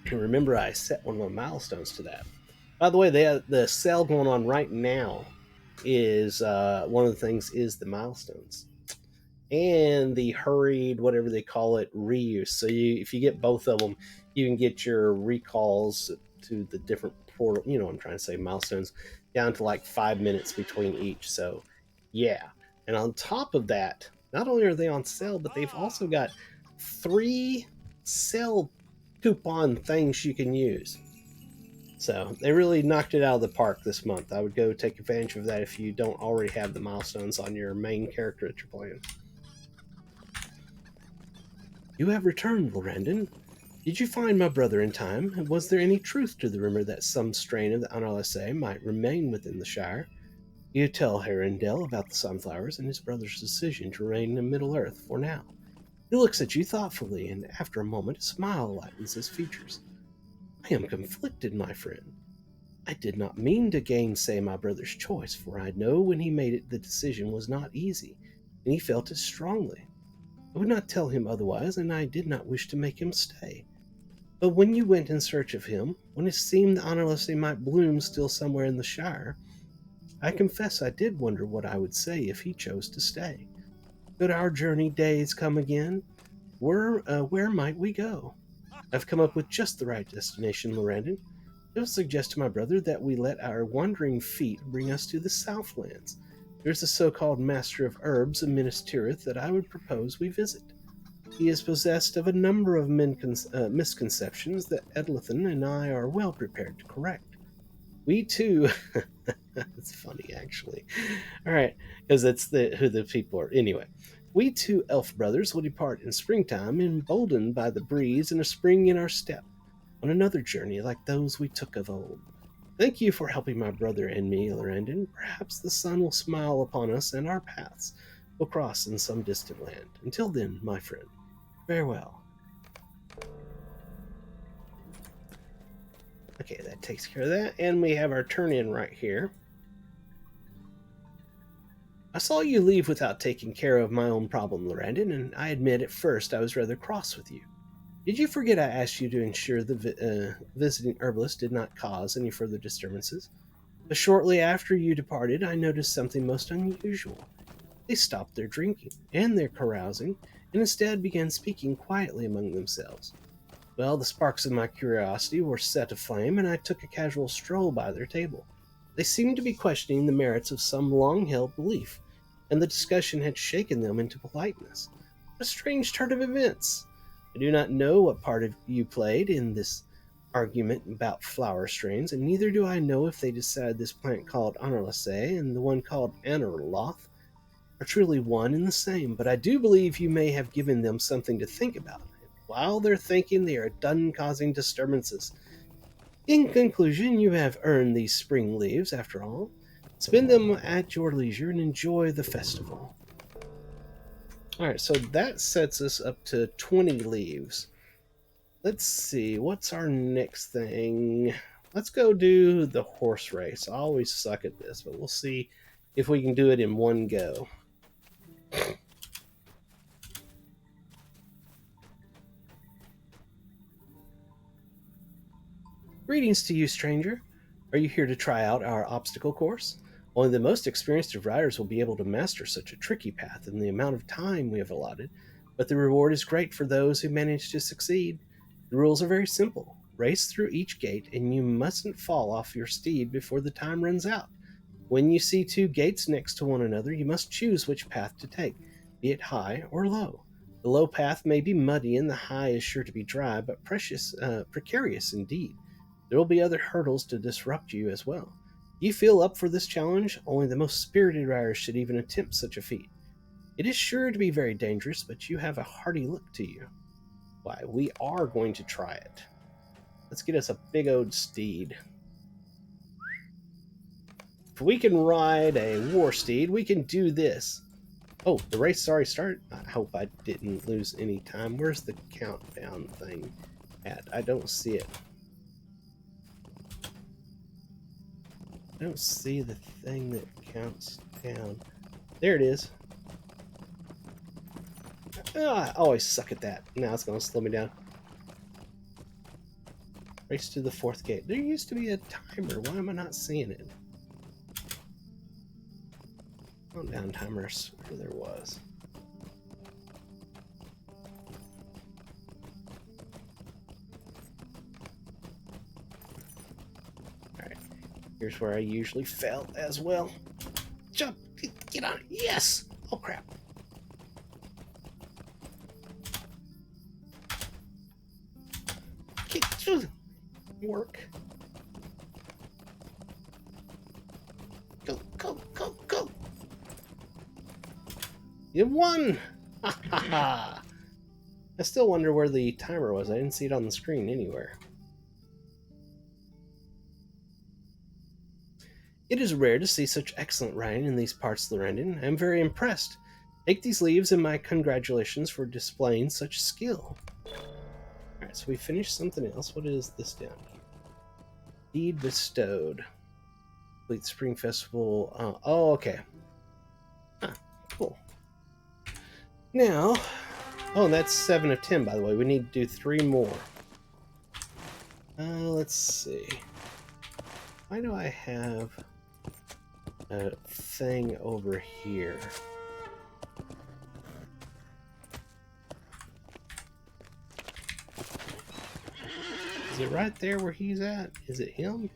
Speaker 1: And remember, I set one of my milestones to that. By the way, the sale going on right now is one of the things is the milestones and the hurried, whatever they call it, reuse. So if you get both of them, you can get your recalls to the different portal. You know what I'm trying to say, milestones down to like 5 minutes between each. So yeah, and on top of that, not only are they on sale, but they've also got 3 sale coupon things you can use. So they really knocked it out of the park this month. I would go take advantage of that if you don't already have the milestones on your main character that you're playing. You have returned, Lorrandan. Did you find my brother in time? And was there any truth to the rumor that some strain of the Analysae might remain within the Shire? You tell Herondel about the sunflowers and his brother's decision to remain in Middle Earth for now. He looks at you thoughtfully, and after a moment a smile lightens his features. I am conflicted, my friend. I did not mean to gainsay my brother's choice, for I know when he made it the decision was not easy, and he felt it strongly. I would not tell him otherwise, and I did not wish to make him stay. But when you went in search of him, when it seemed the Honorlessly might bloom still somewhere in the Shire, I confess I did wonder what I would say if he chose to stay. Could our journey days come again? Where might we go? I've come up with just the right destination, Lorrandan. I will suggest to my brother that we let our wandering feet bring us to the Southlands. There's a so-called Master of Herbs of Minas Tirith that I would propose we visit. He is possessed of a number of misconceptions that Edlithan and I are well prepared to correct. We too, it's funny actually. All right, because that's who the people are. Anyway, we two elf brothers will depart in springtime, emboldened by the breeze and a spring in our step, on another journey like those we took of old. Thank you for helping my brother and me, Lorrandan. Perhaps the sun will smile upon us and our paths will cross in some distant land. Until then, my friend, farewell. Okay, that takes care of that. And we have our turn in right here. I saw you leave without taking care of my own problem, Lorrandan, and I admit at first I was rather cross with you. Did you forget I asked you to ensure the visiting herbalist did not cause any further disturbances? But shortly after you departed, I noticed something most unusual. They stopped their drinking and their carousing, and instead began speaking quietly among themselves. Well, the sparks of my curiosity were set aflame, and I took a casual stroll by their table. They seemed to be questioning the merits of some long held belief, and the discussion had shaken them into politeness. What a strange turn of events! I do not know what part of you played in this argument about flower strains, and neither do I know if they decided this plant called Anorlaceae and the one called Anorloth are truly one and the same, but I do believe you may have given them something to think about. While they're thinking, they are done causing disturbances. In conclusion, you have earned these spring leaves, after all. Spend them at your leisure and enjoy the festival. Alright, so that sets us up to 20 leaves. Let's see, what's our next thing? Let's go do the horse race. I always suck at this, but we'll see if we can do it in one go. Greetings to you, stranger. Are you here to try out our obstacle course? Only the most experienced of riders will be able to master such a tricky path in the amount of time we have allotted, but the reward is great for those who manage to succeed. The rules are very simple. Race through each gate, and you mustn't fall off your steed before the time runs out. When you see 2 gates next to one another, you must choose which path to take, be it high or low. The low path may be muddy, and the high is sure to be dry, but precarious indeed. There will be other hurdles to disrupt you as well. You feel up for this challenge? Only the most spirited riders should even attempt such a feat. It is sure to be very dangerous, but you have a hearty look to you. Why, we are going to try it. Let's get us a big old steed. If we can ride a war steed, we can do this. Oh, the race already started? I hope I didn't lose any time. Where's the countdown thing at? I don't see it. I don't see the thing that counts down. There it is. Oh, I always suck at that. Now it's going to slow me down. Race to the 4th gate. There used to be a timer. Why am I not seeing it? Countdown timer. I swear there was. Alright. Here's where I usually fail as well. Jump! Get on it! Yes! Oh crap. Work. Go, go, go, go! You won! Ha ha ha! I still wonder where the timer was. I didn't see it on the screen anywhere. It is rare to see such excellent riding in these parts, Lorrandan. I am very impressed. Take these leaves and my congratulations for displaying such skill. Alright, so we finished something else. What is this down here? Deed bestowed. Complete Spring Festival. Oh, okay. Huh, cool. Now, oh, that's 7 of 10, by the way. We need to do 3 more. Let's see. Why do I have a thing over here? Is it right there where he's at? Is it him?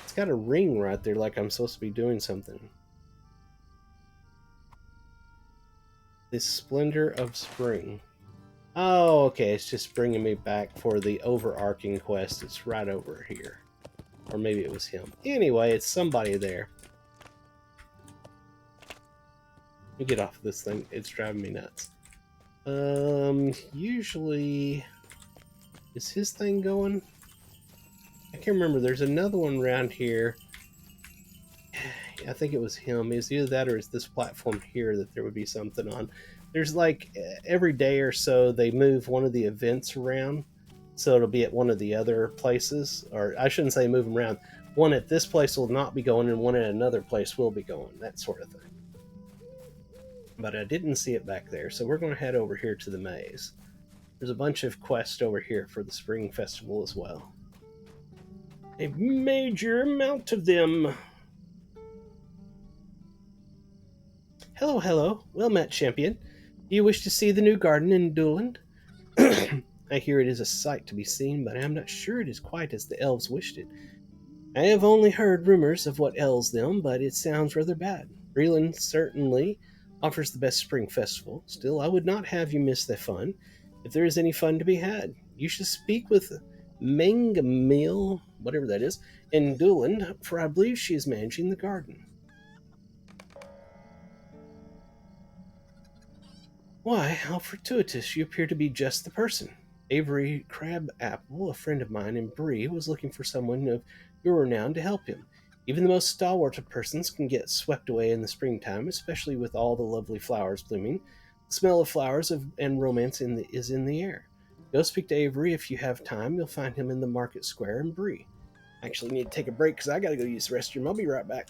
Speaker 1: It's got a ring right there like I'm supposed to be doing something. The Splendor of Spring. Oh, okay. It's just bringing me back for the overarching quest. It's right over here. Or maybe it was him. Anyway, it's somebody there. Let me get off of this thing. It's driving me nuts. Usually... Is his thing going? I can't remember. There's another one around here. I think it was him. It's either that or it's this platform here that there would be something on. There's like every day or so they move one of the events around. So it'll be at one of the other places. Or I shouldn't say move them around. One at this place will not be going and one at another place will be going. That sort of thing. But I didn't see it back there. So we're going to head over here to the maze. There's a bunch of quests over here for the Spring Festival as well. A major amount of them. Hello, hello. Well met, champion. Do you wish to see the new garden in Lorrandan? I hear it is a sight to be seen, but I am not sure it is quite as the elves wished it. I have only heard rumors of what ails them, but it sounds rather bad. Lorrandan certainly offers the best spring festival. Still, I would not have you miss the fun. If there is any fun to be had, you should speak with Mangamil, whatever that is, in Lorrandan, for I believe she is managing the garden. Why, how fortuitous. You appear to be just the person. Avery Crabapple, a friend of mine in Bree, was looking for someone of your renown to help him. Even the most stalwart of persons can get swept away in the springtime, especially with all the lovely flowers blooming. The smell of flowers and romance is in the air. Go speak to Avery if you have time. You'll find him in the market square in Bree. I actually need to take a break because I got to go use the restroom. I'll be right back.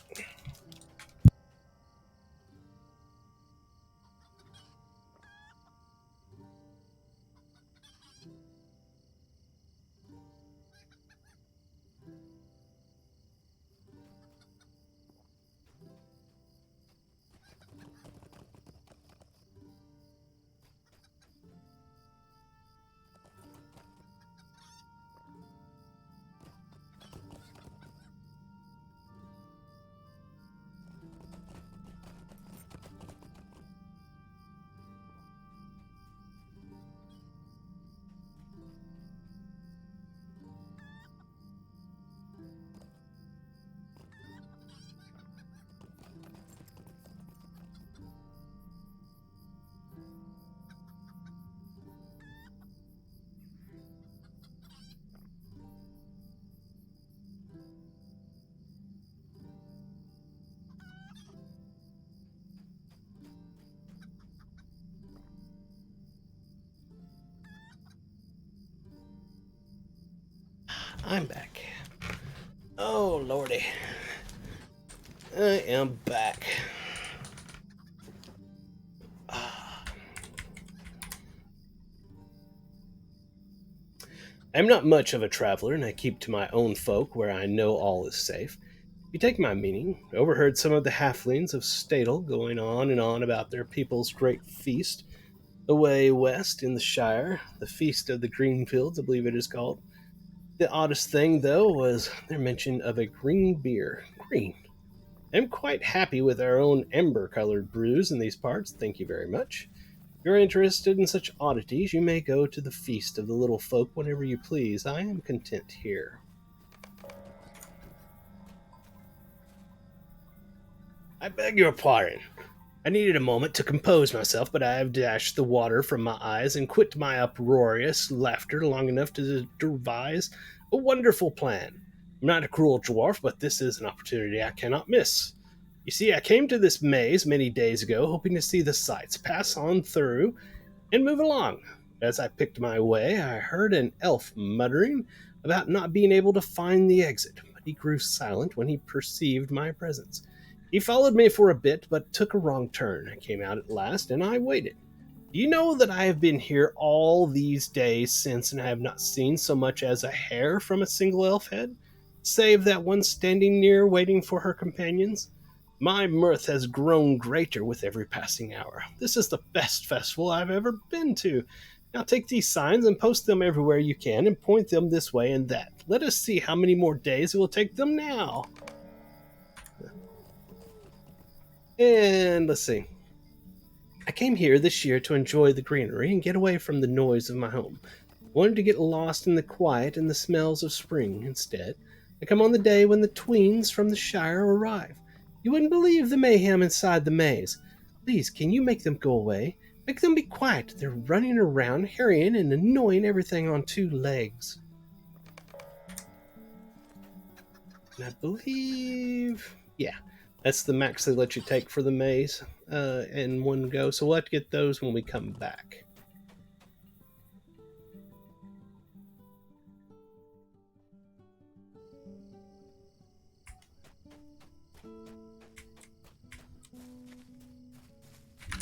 Speaker 1: I'm back. Oh, lordy. I am back. I'm not much of a traveler, and I keep to my own folk where I know all is safe. If you take my meaning, overheard some of the halflings of Stadel going on and on about their people's great feast away west in the Shire, the Feast of the Greenfields, I believe it is called. The oddest thing, though, was their mention of a green beer. Green. I'm quite happy with our own ember colored brews in these parts, thank you very much. If you're interested in such oddities, you may go to the Feast of the Little Folk whenever you please. I am content here. I beg your pardon. I needed a moment to compose myself, but I have dashed the water from my eyes and quit my uproarious laughter long enough to devise a wonderful plan. I'm not a cruel dwarf, but this is an opportunity I cannot miss. You see, I came to this maze many days ago, hoping to see the sights, pass on through, and move along. As I picked my way, I heard an elf muttering about not being able to find the exit, but he grew silent when he perceived my presence. He followed me for a bit, but took a wrong turn. I came out at last, and I waited. Do you know that I have been here all these days since, and I have not seen so much as a hair from a single elf head, save that one standing near waiting for her companions? My mirth has grown greater with every passing hour. This is the best festival I've ever been to. Now take these signs and post them everywhere you can, and point them this way and that. Let us see how many more days it will take them now. And let's see. I came here this year to enjoy the greenery and get away from the noise of my home. I wanted to get lost in the quiet and the smells of spring. Instead, I come on the day when the tweens from the Shire arrive. You wouldn't believe the mayhem inside the maze. Please, can you make them go away? Make them be quiet. They're running around, harrying and annoying everything on two legs. And I believe... yeah, that's the max they let you take for the maze in one go. So we'll have to get those when we come back.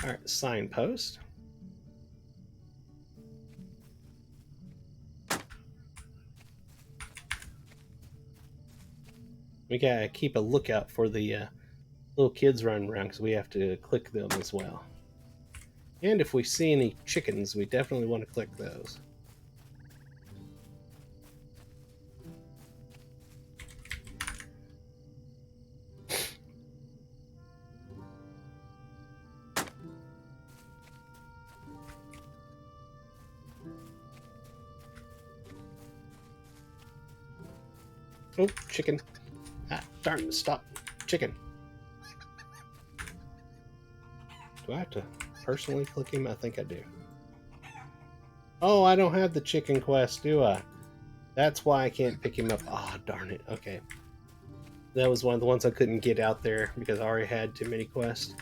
Speaker 1: Alright, signpost. We gotta keep a lookout for the little kids running around because we have to click them as well. And if we see any chickens, we definitely want to click those. Oh, chicken. Ah, darn, stop. Chicken. Do I have to personally click him? I think I do. Oh, I don't have the chicken quest, do I? That's why I can't pick him up. Ah, oh, darn it. Okay. That was one of the ones I couldn't get out there because I already had too many quests.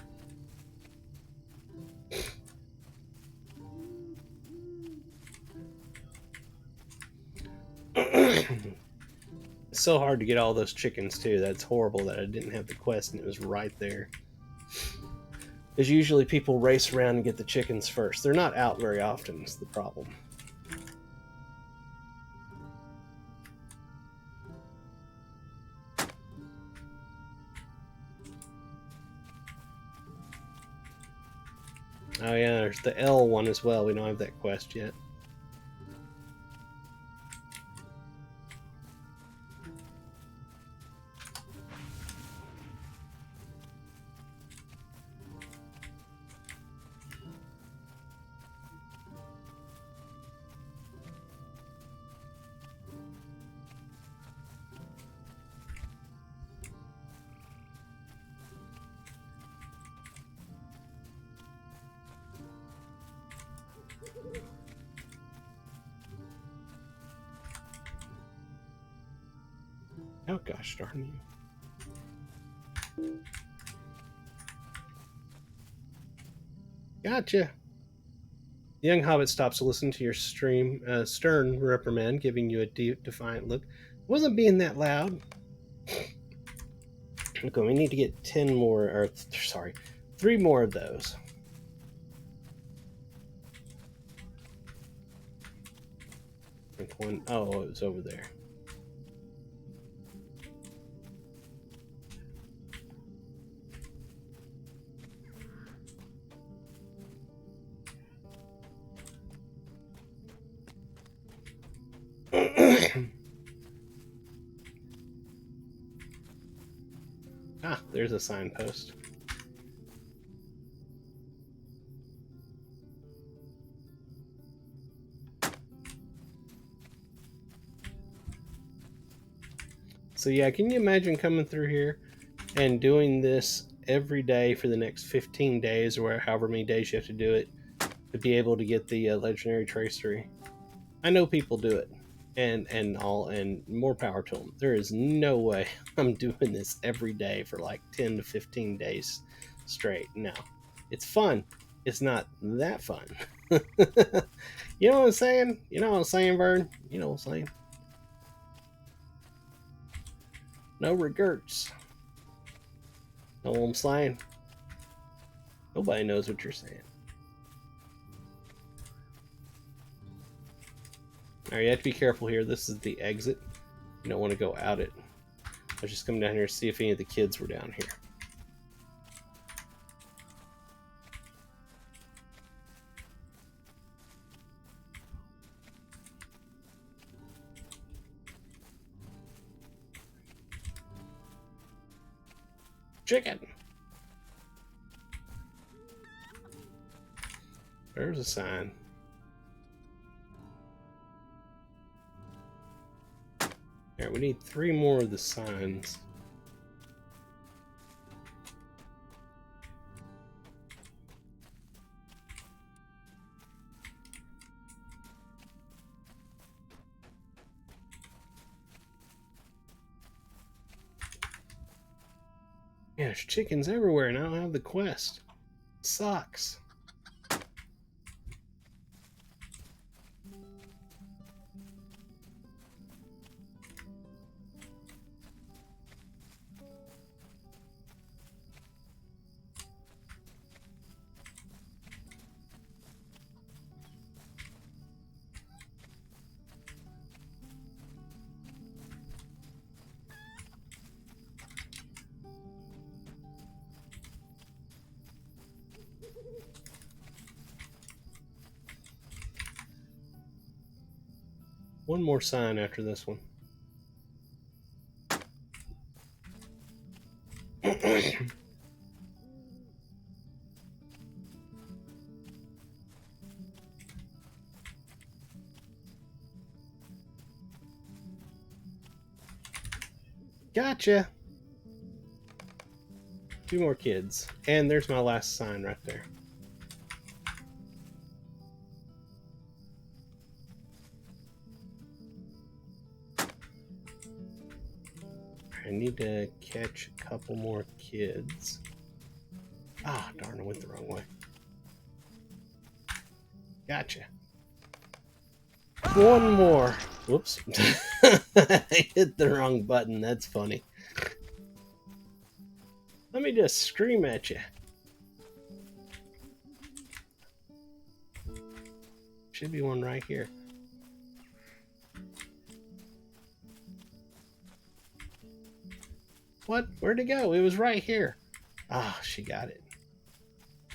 Speaker 1: It's so hard to get all those chickens too. That's horrible that I didn't have the quest and it was right there. Because usually people race around and get the chickens first. They're not out very often is the problem. Oh yeah, there's the L one as well. We don't have that quest yet. Oh gosh darn you. Gotcha. The young hobbit stops to listen to your stern reprimand, giving you a deep, defiant look. Wasn't being that loud. Okay, we need to get 10 more, or sorry, 3 more of those. I think one, oh, it was over there. Ah, there's a signpost. So yeah, can you imagine coming through here and doing this every day for the next 15 days or however many days you have to do it to be able to get the legendary tracery? I know people do it, and more power to them. There is no way I'm doing this every day for like 10 to 15 days straight. No, it's fun. It's not that fun. You know what I'm saying? You know what I'm saying, Vern? You know what I'm saying? No regrets. Know what I'm saying? Nobody knows what you're saying. Alright, you have to be careful here. This is the exit. You don't want to go out it. I was just coming down here to see if any of the kids were down here. Chicken! There's a sign. Alright, we need 3 more of the signs. Yeah, there's chickens everywhere and I don't have the quest. It sucks. One more sign after this one. Gotcha! 2 more kids. And there's my last sign right there. I need to catch a couple more kids. Ah, darn, I went the wrong way. Gotcha. 1 more. Whoops. I hit the wrong button. That's funny. Let me just scream at you. Should be one right here. What? Where'd it go? It was right here. Ah, she got it.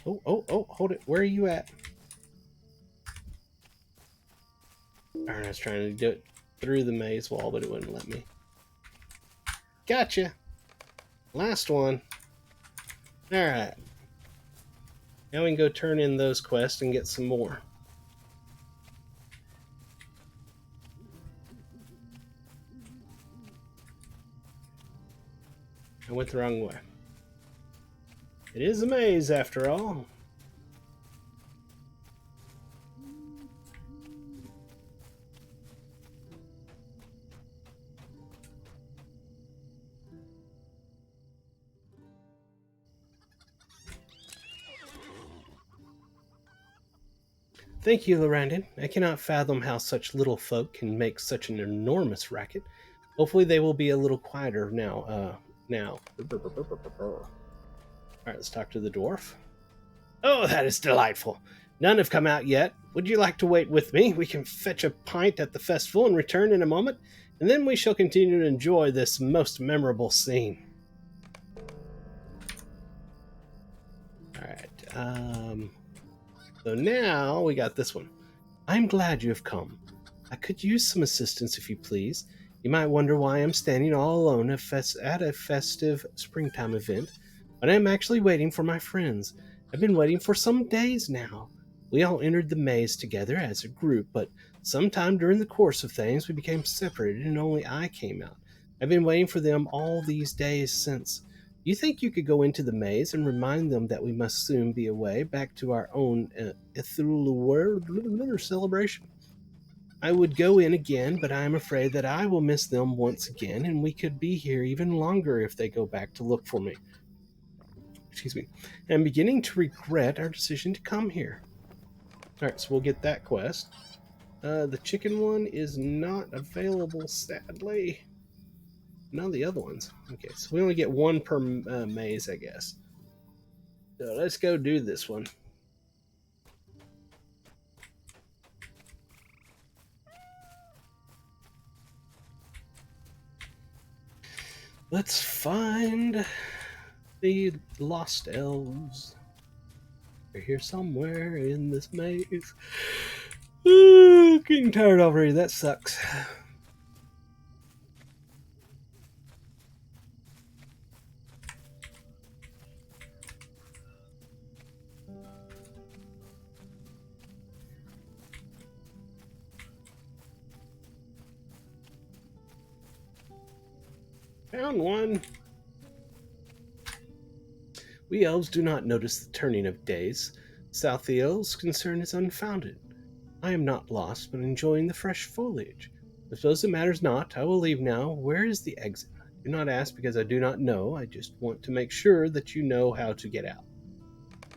Speaker 1: Oh, oh, oh, hold it. Where are you at? Darn, I was trying to do it through the maze wall, but it wouldn't let me. Gotcha. Last one. Alright. Now we can go turn in those quests and get some more. I went the wrong way. It is a maze after all. Thank you, Lorrandan. I cannot fathom how such little folk can make such an enormous racket. Hopefully they will be a little quieter now. Now. All right, let's talk to the dwarf. Oh, that is delightful. None have come out yet. Would you like to wait with me? We can fetch a pint at the festival and return in a moment, and then we shall continue to enjoy this most memorable scene. All right. So now we got this one. I'm glad you have come. I could use some assistance if you please. You might wonder why I'm standing all alone at a festive springtime event, but I'm actually waiting for my friends. I've been waiting for some days now. We all entered the maze together as a group, but sometime during the course of things we became separated and only I came out. I've been waiting for them all these days since. Do you think you could go into the maze and remind them that we must soon be away back to our own ethereal world celebration? I would go in again, but I am afraid that I will miss them once again, and we could be here even longer if they go back to look for me. Excuse me. I'm beginning to regret our decision to come here. Alright, so we'll get that quest. The chicken one is not available, sadly. None of the other ones. Okay, so we only get one per maze, I guess. So let's go do this one. Let's find the lost elves. They're here somewhere in this maze. Ooh, getting tired already. That sucks. Found one. We elves do not notice the turning of days. South the elves' concern is unfounded. I am not lost, but enjoying the fresh foliage. I suppose it matters not. I will leave now. Where is the exit? Do not ask because I do not know. I just want to make sure that you know how to get out.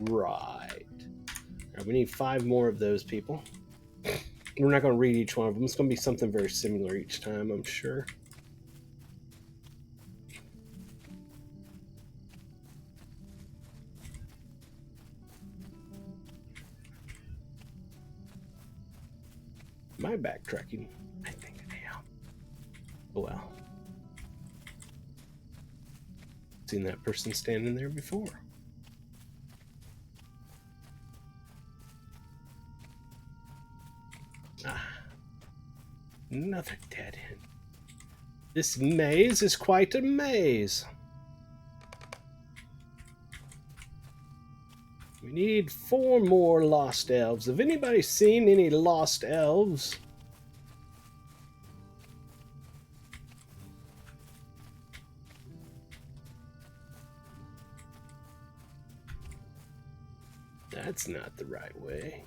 Speaker 1: Right. All right, we need 5 more of those people. We're not going to read each one of them. It's going to be something very similar each time, I'm sure. Am I backtracking? I think I am. Oh well. Seen that person standing there before. Ah, another dead end. This maze is quite a maze. We need 4 more lost elves. Have anybody seen any lost elves? That's not the right way.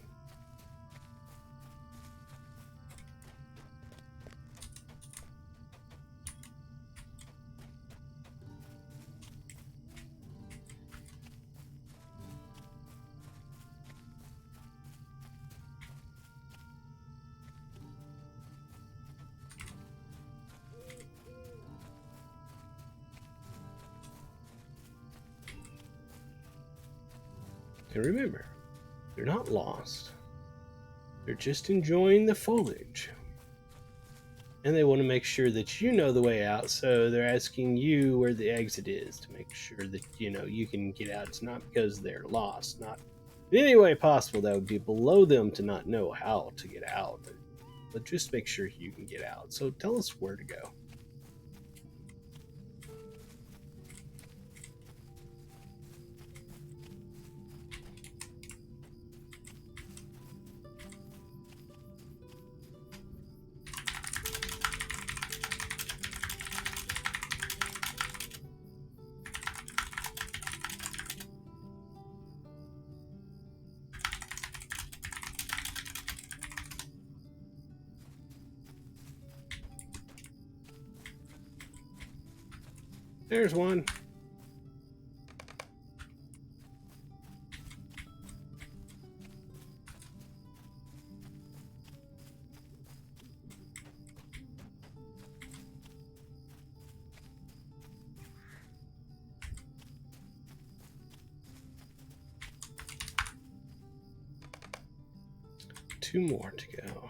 Speaker 1: And remember, they're not lost. They're just enjoying the foliage. And they want to make sure that you know the way out, so they're asking you where the exit is to make sure that you can get out. It's not because they're lost, not in any way possible. That would be below them to not know how to get out, but just make sure you can get out. So tell us where to go. There's one. 2 more to go.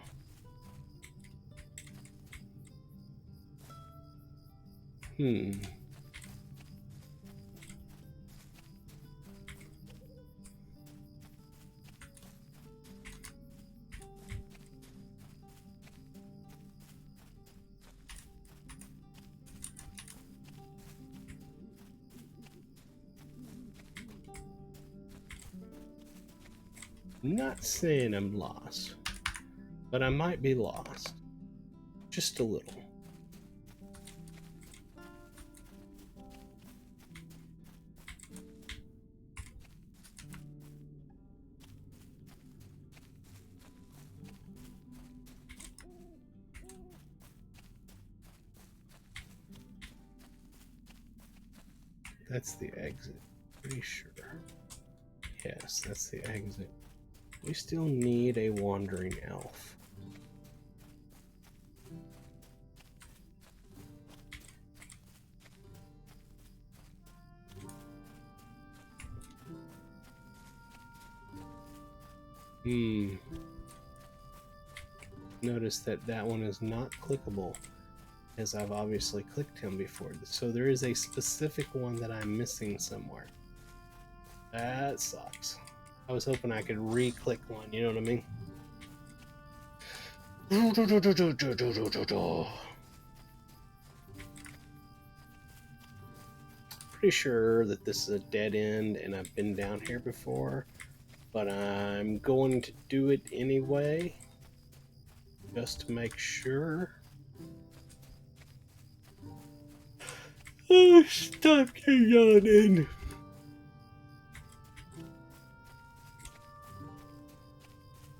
Speaker 1: I'm not saying I'm lost, but I might be lost. Just a little. That's the exit. Pretty sure. Yes, that's the exit. We still need a wandering elf. Notice that that one is not clickable, as I've obviously clicked him before. So there is a specific one that I'm missing somewhere. That sucks. I was hoping I could re-click one, you know what I mean? Pretty sure that this is a dead end and I've been down here before, but I'm going to do it anyway, just to make sure. Oh, stop yawning.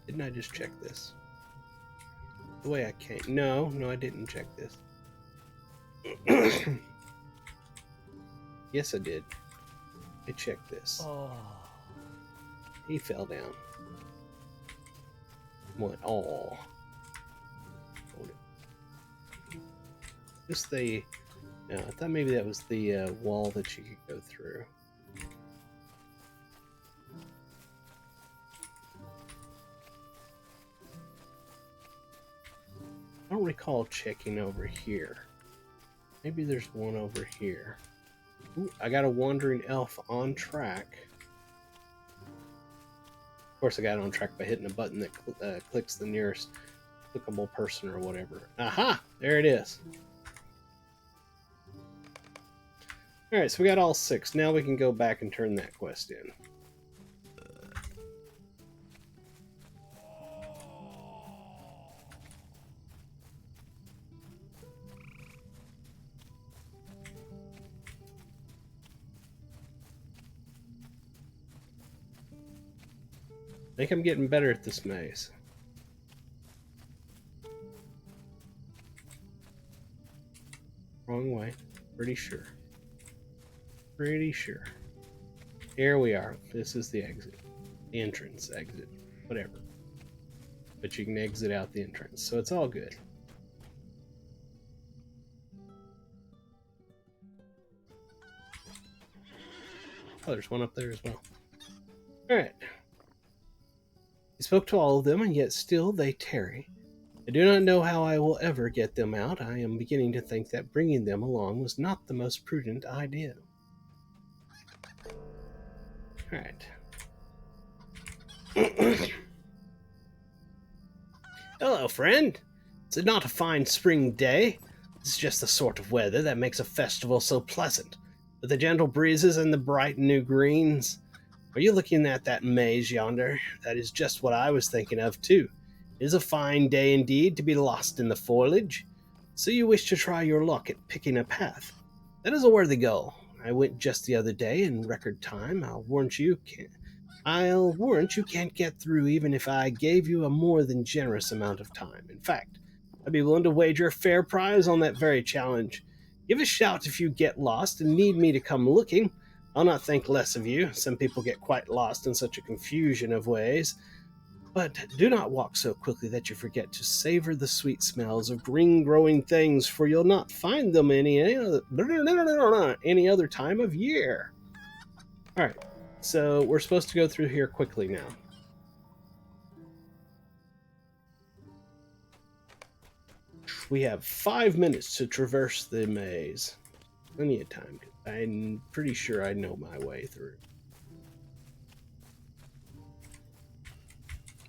Speaker 1: Didn't I just check this? The way I can't. No, I didn't check this. Yes, I did. I checked this. Oh. He fell down. What? Oh. Hold it. This the. No, I thought maybe that was the wall that you could go through. I don't recall checking over here. Maybe there's one over here. Ooh, I got a wandering elf on track. Of course, I got it on track by hitting a button that clicks the nearest clickable person or whatever. Aha! There it is. Alright, so we got all 6. Now we can go back and turn that quest in. I think I'm getting better at this maze. Wrong way. Pretty sure. Pretty sure. Here we are. This is the exit. The entrance exit. Whatever. But you can exit out the entrance, so it's all good. Oh, there's one up there as well. Alright. He spoke to all of them, and yet still they tarry. I do not know how I will ever get them out. I am beginning to think that bringing them along was not the most prudent idea. Alright. Hello, friend. Is it not a fine spring day? It's just the sort of weather that makes a festival so pleasant, with the gentle breezes and the bright new greens. Are you looking at that maze yonder? That is just what I was thinking of, too. It is a fine day indeed to be lost in the foliage. So you wish to try your luck at picking a path. That is a worthy goal. I went just the other day in record time. I'll warrant you can't get through even if I gave you a more than generous amount of time. In fact, I'd be willing to wager a fair prize on that very challenge. Give a shout if you get lost and need me to come looking. I'll not think less of you. Some people get quite lost in such a confusion of ways. But do not walk so quickly that you forget to savor the sweet smells of green-growing things, for you'll not find them any other time of year. All right, so we're supposed to go through here quickly now. We have 5 minutes to traverse the maze. Plenty of time. I'm pretty sure I know my way through.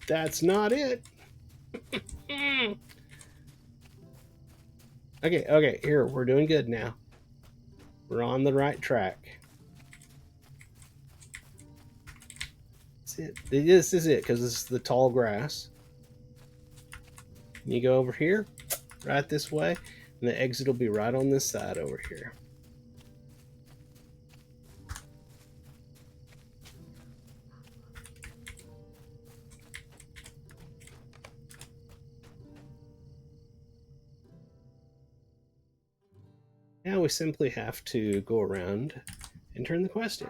Speaker 1: That's not it. Okay, here, we're doing good now. We're on the right track. That's it. This is it, because this is the tall grass. You go over here, right this way, and the exit will be right on this side over here. Now we simply have to go around and turn the quest in.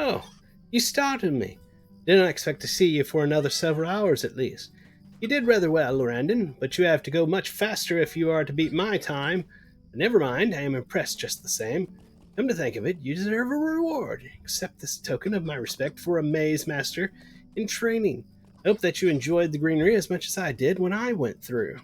Speaker 1: Oh, you startled me. Didn't expect to see you for another several hours at least. You did rather well, Lorrandan, but you have to go much faster if you are to beat my time. But never mind, I am impressed just the same. Come to think of it, you deserve a reward. Accept this token of my respect for a maze master in training. I hope that you enjoyed the greenery as much as I did when I went through.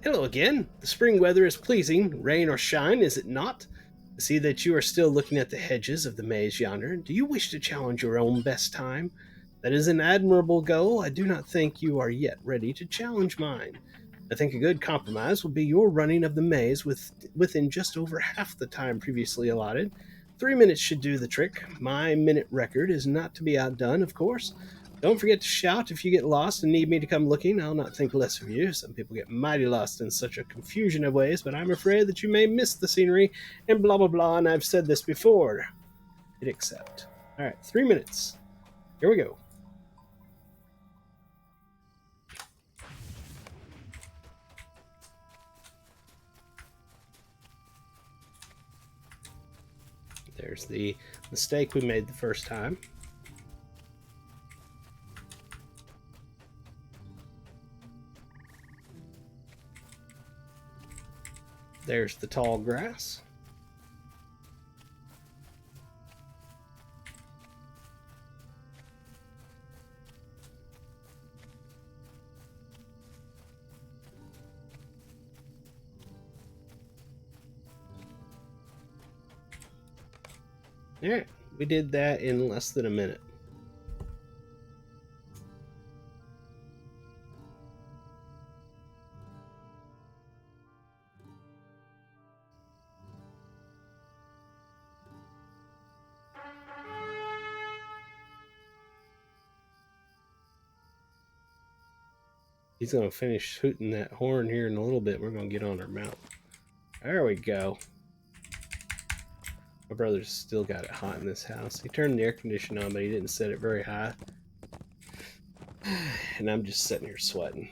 Speaker 1: Hello again. The spring weather is pleasing, rain or shine, is it not? I see that you are still looking at the hedges of the maze yonder. Do you wish to challenge your own best time? That is an admirable goal. I do not think you are yet ready to challenge mine. I think a good compromise would be your running of the maze within just over half the time previously allotted. 3 minutes should do the trick. My minute record is not to be outdone, of course. Don't forget to shout if you get lost and need me to come looking. I'll not think less of you. Some people get mighty lost in such a confusion of ways, but I'm afraid that you may miss the scenery and blah blah blah, and I've said this before. Hit accept. Alright, 3 minutes. Here we go. There's the mistake we made the first time. There's the tall grass. Alright, we did that in less than a minute. He's going to finish hooting that horn here in a little bit. We're going to get on our mount. There we go. My brother's still got it hot in this house. He turned the air conditioner on, but he didn't set it very high. And I'm just sitting here sweating.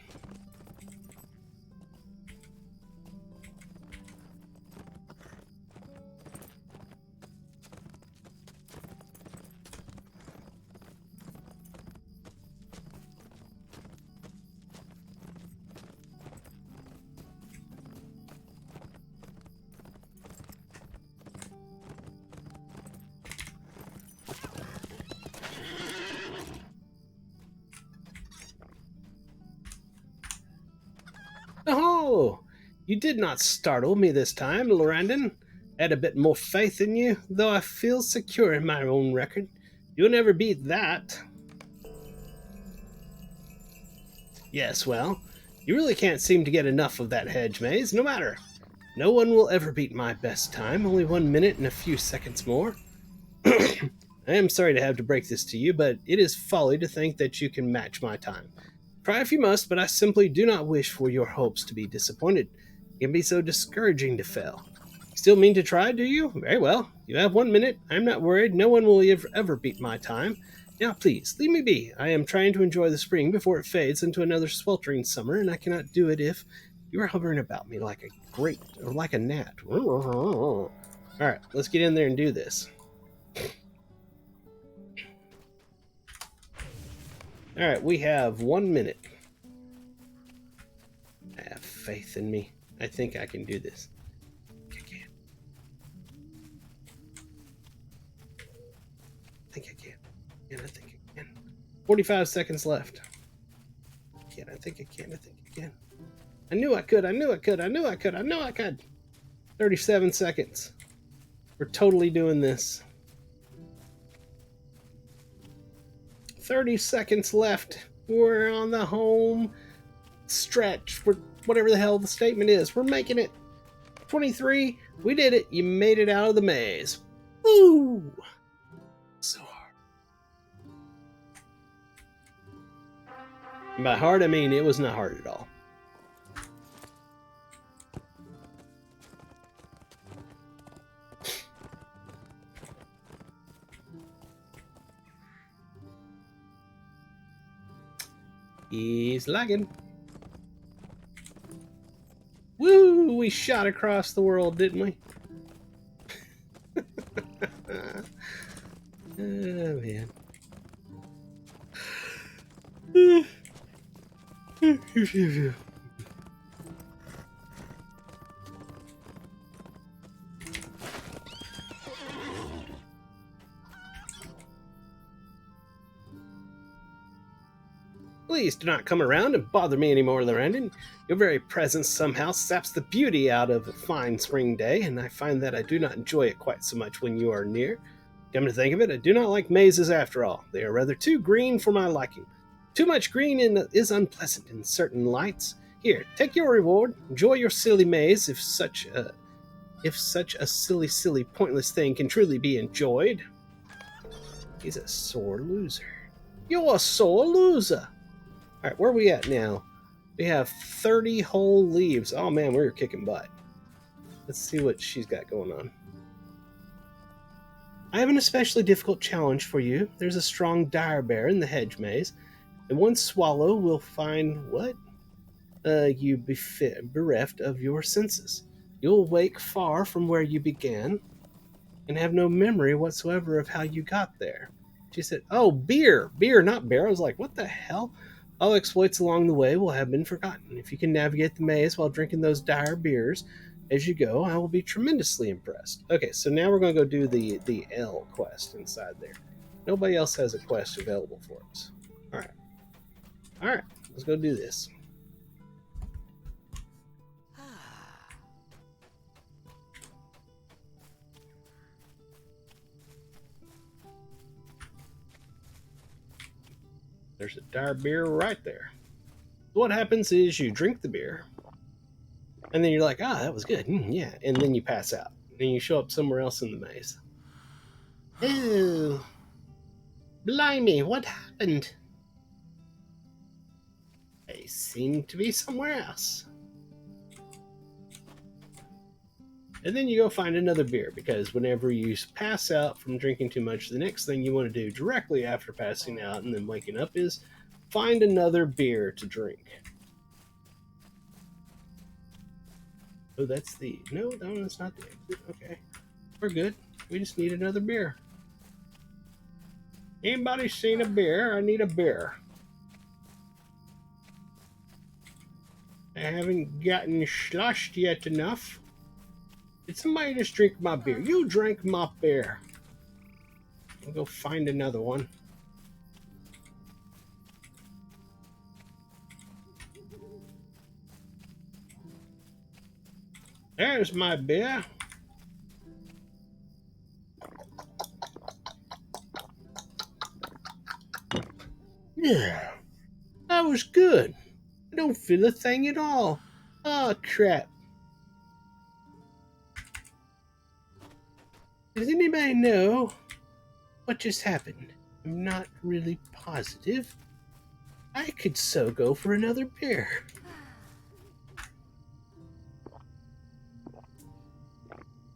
Speaker 1: Oh, you did not startle me this time, Lorrandan. I had a bit more faith in you, though I feel secure in my own record. You'll never beat that. Yes, well, you really can't seem to get enough of that hedge maze, no matter. No one will ever beat my best time, only 1 minute and a few seconds more. I am sorry to have to break this to you, but it is folly to think that you can match my time. Try if you must, but I simply do not wish for your hopes to be disappointed. It can be so discouraging to fail. Still mean to try, do you? Very well. You have 1 minute. I'm not worried. No one will ever beat my time. Now, please, leave me be. I am trying to enjoy the spring before it fades into another sweltering summer, and I cannot do it if you are hovering about me like like a gnat. All right, let's get in there and do this. All right, we have 1 minute. I have faith in me. I think I can do this. I think I can. And I think I can. 45 seconds left. I think I can. I think I can. I knew I could. I knew I could. I knew I could. I knew I could. 37 seconds. We're totally doing this. 30 seconds left. We're on the home stretch. We're whatever the hell the statement is. We're making it. 23. We did it. You made it out of the maze. Woo! So hard. And by hard, I mean it was not hard at all. He's lagging. Woo! We shot across the world, didn't we? Oh, man. Please do not come around and bother me anymore, Lorrandan. Your very presence somehow saps the beauty out of a fine spring day, and I find that I do not enjoy it quite so much when you are near. Come to think of it, I do not like mazes after all. They are rather too green for my liking. Too much green is unpleasant in certain lights. Here, take your reward. Enjoy your silly maze, if such a silly, pointless thing can truly be enjoyed. He's a sore loser. You're a sore loser. All right, where are we at now? We have 30 whole leaves. Oh man, we're kicking butt. Let's see what she's got going on. I have an especially difficult challenge for you. There's a strong dire bear in the hedge maze, and one swallow will find what? You bereft of your senses. You'll wake far from where you began, and have no memory whatsoever of how you got there. She said, oh, beer, not bear. I was like, what the hell? All exploits along the way will have been forgotten. If you can navigate the maze while drinking those dire beers as you go, I will be tremendously impressed. Okay, so now we're going to go do the L quest inside there. Nobody else has a quest available for us. All right, let's go do this. There's a dire beer right there. What happens is you drink the beer, and then you're like, that was good. Yeah. And then you pass out. And you show up somewhere else in the maze. Oh, blimey, what happened? I seem to be somewhere else. And then you go find another beer, because whenever you pass out from drinking too much, the next thing you want to do directly after passing out and then waking up is find another beer to drink. Oh, that's the... No, that's not the exit. Okay. We're good. We just need another beer. Anybody seen a beer? I need a beer. I haven't gotten sloshed yet enough. Did somebody just drink my beer? You drank my beer. I'll go find another one. There's my beer. Yeah, that was good. I don't feel a thing at all. Oh, crap. Does anybody know what just happened? I'm not really positive. I could so go for another beer.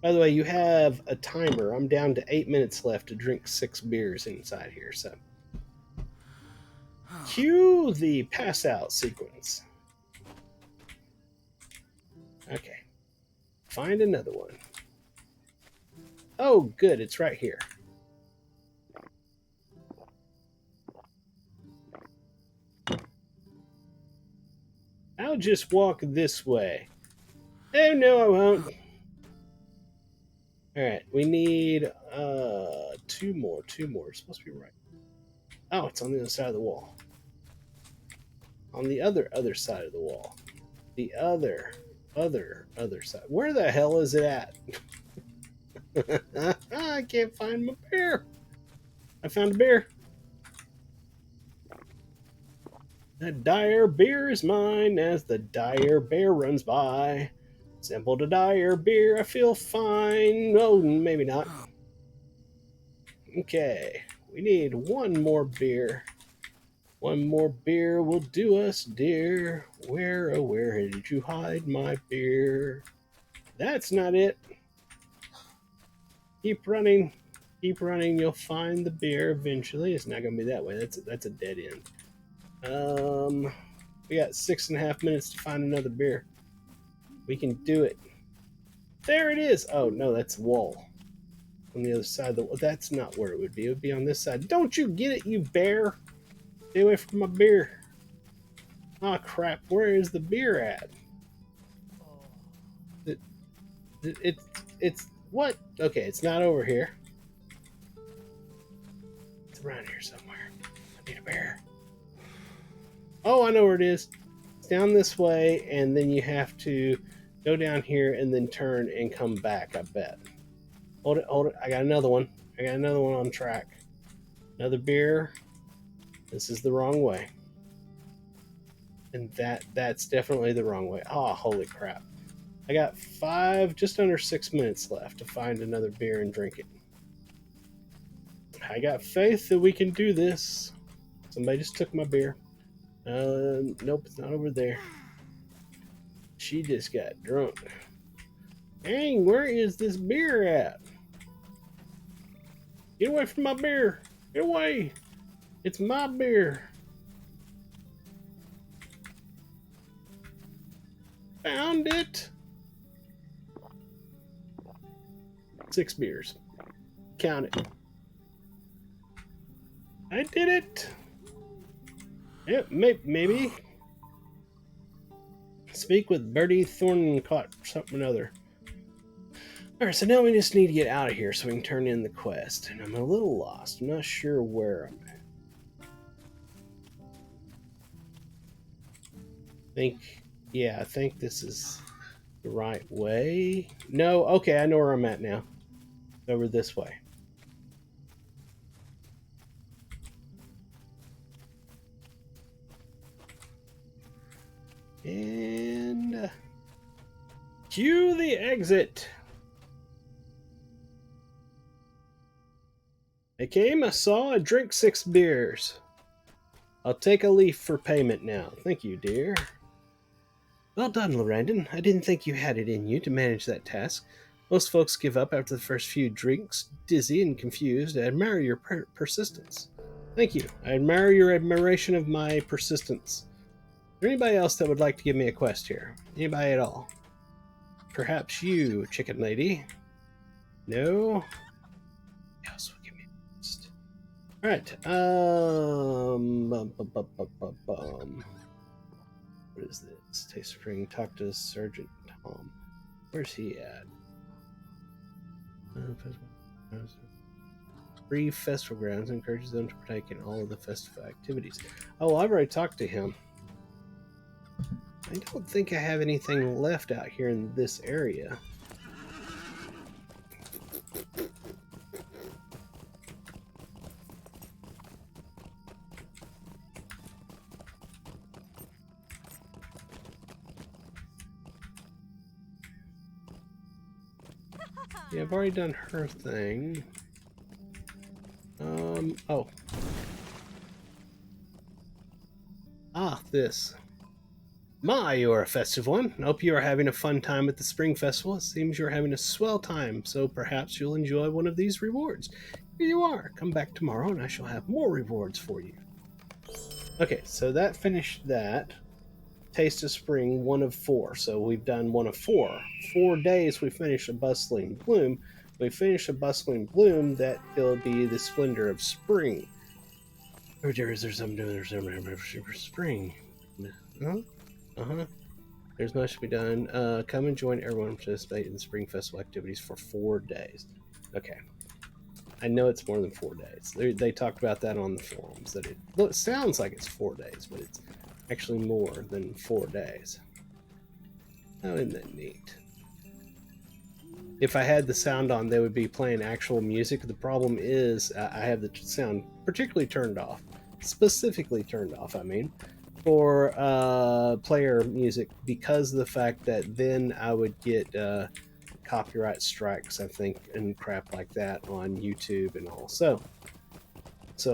Speaker 1: By the way, you have a timer. I'm down to 8 minutes left to drink 6 beers inside here, so. Cue the pass out sequence. Okay. Find another one. Oh, good. It's right here. I'll just walk this way. Oh, no, I won't. Alright, we need 2 more. It's supposed to be right. Oh, it's on the other side of the wall. On the other side of the wall. The other side. Where the hell is it at? I can't find my bear. I found a bear. The dire beer is mine as the dire bear runs by. Simple to dire beer, I feel fine. Oh, maybe not. Okay, we need one more beer. One more beer will do us, dear. Where, oh, where did you hide my beer? That's not it. Keep running. Keep running. You'll find the beer eventually. It's not going to be that way. That's a dead end. We got 6.5 minutes to find another beer. We can do it. There it is. Oh, no, that's the wall. On the other side of the wall. That's not where it would be. It would be on this side. Don't you get it, you bear? Stay away from my beer. Oh, crap. Where is the beer at? It's what? Okay, it's not over here. It's around here somewhere. I need a bear. Oh, I know where it is. It's down this way, and then you have to go down here and then turn and come back, I bet. Hold it. I got another one. On track. Another beer. This is the wrong way. And that's definitely the wrong way. Oh, holy crap. I got just under 6 minutes left to find another beer and drink it. I got faith that we can do this. Somebody just took my beer. Nope, it's not over there. She just got drunk. Dang, where is this beer at? Get away from my beer. Get away. It's my beer. Found it. 6 beers. Count it. I did it. Yep, maybe. Speak with Bertie Thorncott something or other. Alright, so now we just need to get out of here so we can turn in the quest. And I'm a little lost. I'm not sure where I'm at. I think this is the right way. No, okay, I know where I'm at now. Over this way. And cue the exit. I came, I saw, I drank 6 beers. I'll take a leaf for payment now. Thank you, dear. Well done, Lorrandan. I didn't think you had it in you to manage that task. Most folks give up after the first few drinks, dizzy and confused. I admire your persistence. Thank you. I admire your admiration of my persistence. Is there anybody else that would like to give me a quest here? Anybody at all? Perhaps you, chicken lady. No? Else will give me a quest. Alright. What is this? Taste Spring. Talk to Sergeant Tom. Where's he at? Free festival grounds encourages them to partake in all of the festival activities. Oh, I've already talked to him. I don't think I have anything left out here in this area. Yeah, I've already done her thing. Oh. My, you're a festive one. Hope you are having a fun time at the Spring Festival. It seems you're having a swell time, so perhaps you'll enjoy one of these rewards. Here you are. Come back tomorrow and I shall have more rewards for you. Okay, so that finished that. Taste of Spring, one of four. So we've done one of four. 4 days we finished a bustling bloom. We finish a bustling bloom, that will be the splendor of spring. Or is there some spring? Huh? Uh-huh. There's much to be done. Come and join everyone to participate in the Spring Festival activities for 4 days. Okay. I know it's more than 4 days. They talked about that on the forums. That it sounds like it's 4 days, but it's actually more than 4 days. Oh, isn't that neat? If I had the sound on, they would be playing actual music. The problem is I have the sound particularly turned off. Specifically turned off, I mean, for player music, because of the fact that then I would get copyright strikes, I think, and crap like that on YouTube and all. So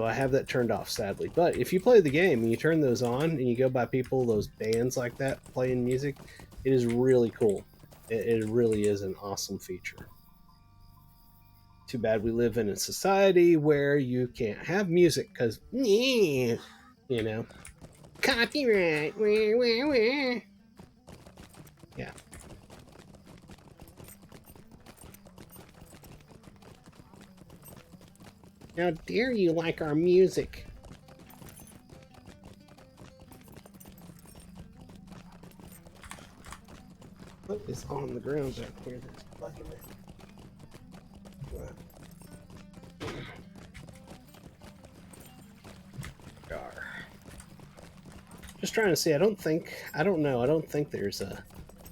Speaker 1: I have that turned off, sadly. But if you play the game and you turn those on and you go by people, those bands like that playing music, it is really cool. It really is an awesome feature. Too bad we live in a society where you can't have music because, you know, copyright. Yeah. How dare you like our music? What is on the ground back here that's bugging me? Just trying to see. I don't know. I don't think there's a